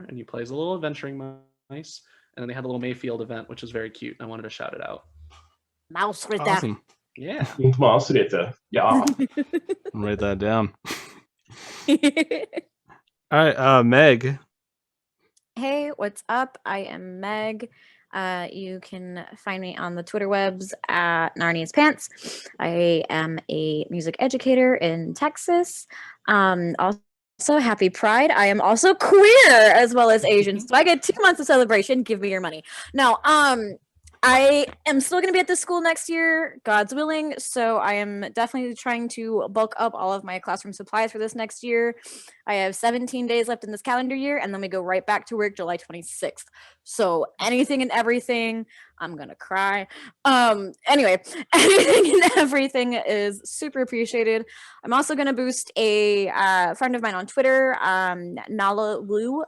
and you play as a little adventuring mice. And then they had a little Mayfield event, which was very cute. I wanted to shout it out. Mouse Ritter. Awesome. Yeah. Und Maasrita. Yeah. Write that down. All right, Meg. Hey, what's up? I am Meg. You can find me on the Twitter webs at Narnia's Pants. I am a music educator in Texas. Also, happy Pride. I am also queer as well as Asian. So I get 2 months of celebration. Give me your money. No, I am still going to be at this school next year, God's willing. So I am definitely trying to bulk up all of my classroom supplies for this next year. I have 17 days left in this calendar year, and then we go right back to work July 26th. So anything and everything, I'm going to cry. Anyway, anything and everything is super appreciated. I'm also going to boost a friend of mine on Twitter, Nala Wu.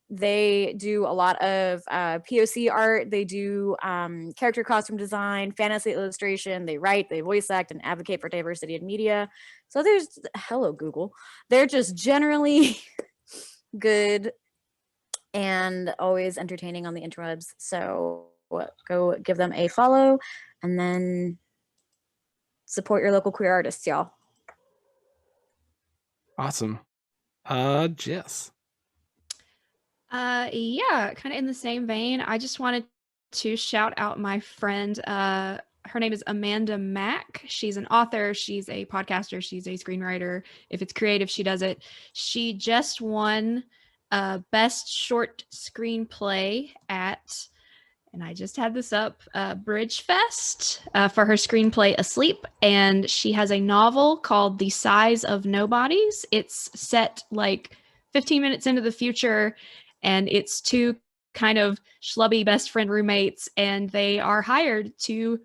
They do a lot of POC art. They do character costume design, fantasy illustration. They write, they voice act, and advocate for diversity in media. So there's hello Google. They're just generally good and always entertaining on the interwebs. So go give them a follow and then support your local queer artists, y'all. Awesome. Jess. Yeah, kind of in the same vein. I just wanted to shout out my friend. Her name is Amanda Mack. She's an author. She's a podcaster. She's a screenwriter. If it's creative, she does it. She just won Best Short Screenplay at, and I just had this up, Bridge Fest for her screenplay Asleep. And she has a novel called The Size of Nobodies. It's set like 15 minutes into the future, and it's 2 kind of schlubby best friend roommates, and they are hired to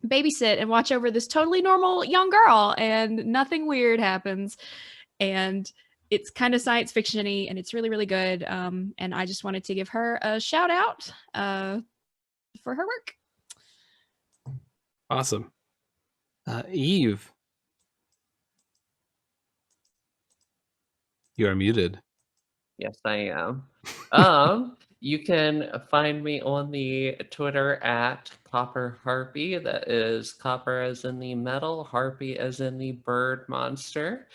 babysit and watch over this totally normal young girl, and nothing weird happens. And it's kind of science fiction-y, and it's really, really good. And I just wanted to give her a shout out for her work. Awesome. Eve. You are muted. Yes, I am. You can find me on the Twitter at Copper Harpy. That is copper as in the metal, harpy as in the bird monster.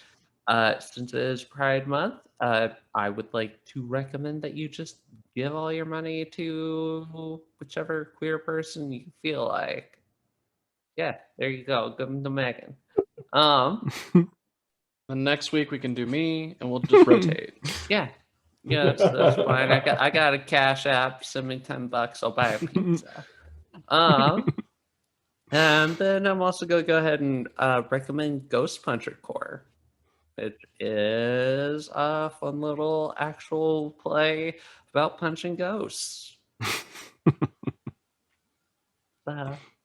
Since it is Pride Month, I would like to recommend that you just give all your money to whichever queer person you feel like. Yeah, there you go. Give them to Megan. And next week we can do me, and we'll just rotate. Yeah. Yeah, that's fine. I got a Cash App. Send me $10. I'll buy a pizza. And then I'm also gonna go ahead and recommend Ghost Puncher Core. It is a fun little actual play about punching ghosts.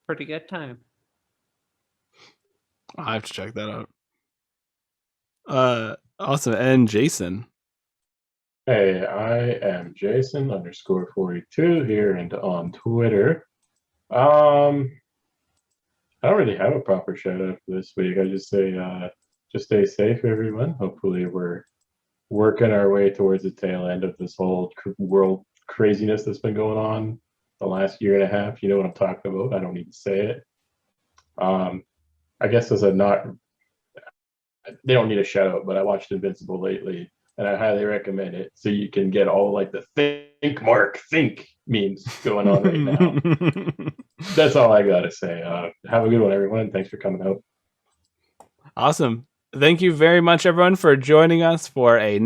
Pretty good time. I have to check that out. Awesome. And Jason. Hey, I am Jason _42 here and on Twitter. I don't really have a proper shout out for this week. I just say just stay safe, everyone. Hopefully we're working our way towards the tail end of this whole world craziness that's been going on the last year and a half. You know what I'm talking about. I don't need to say it. I guess as a not, they don't need a shout out, but I watched Invincible lately, and I highly recommend it. So you can get all like the think memes going on right now. That's all I gotta say. Have a good one, everyone, and thanks for coming out. Awesome. Thank you very much, everyone, for joining us for a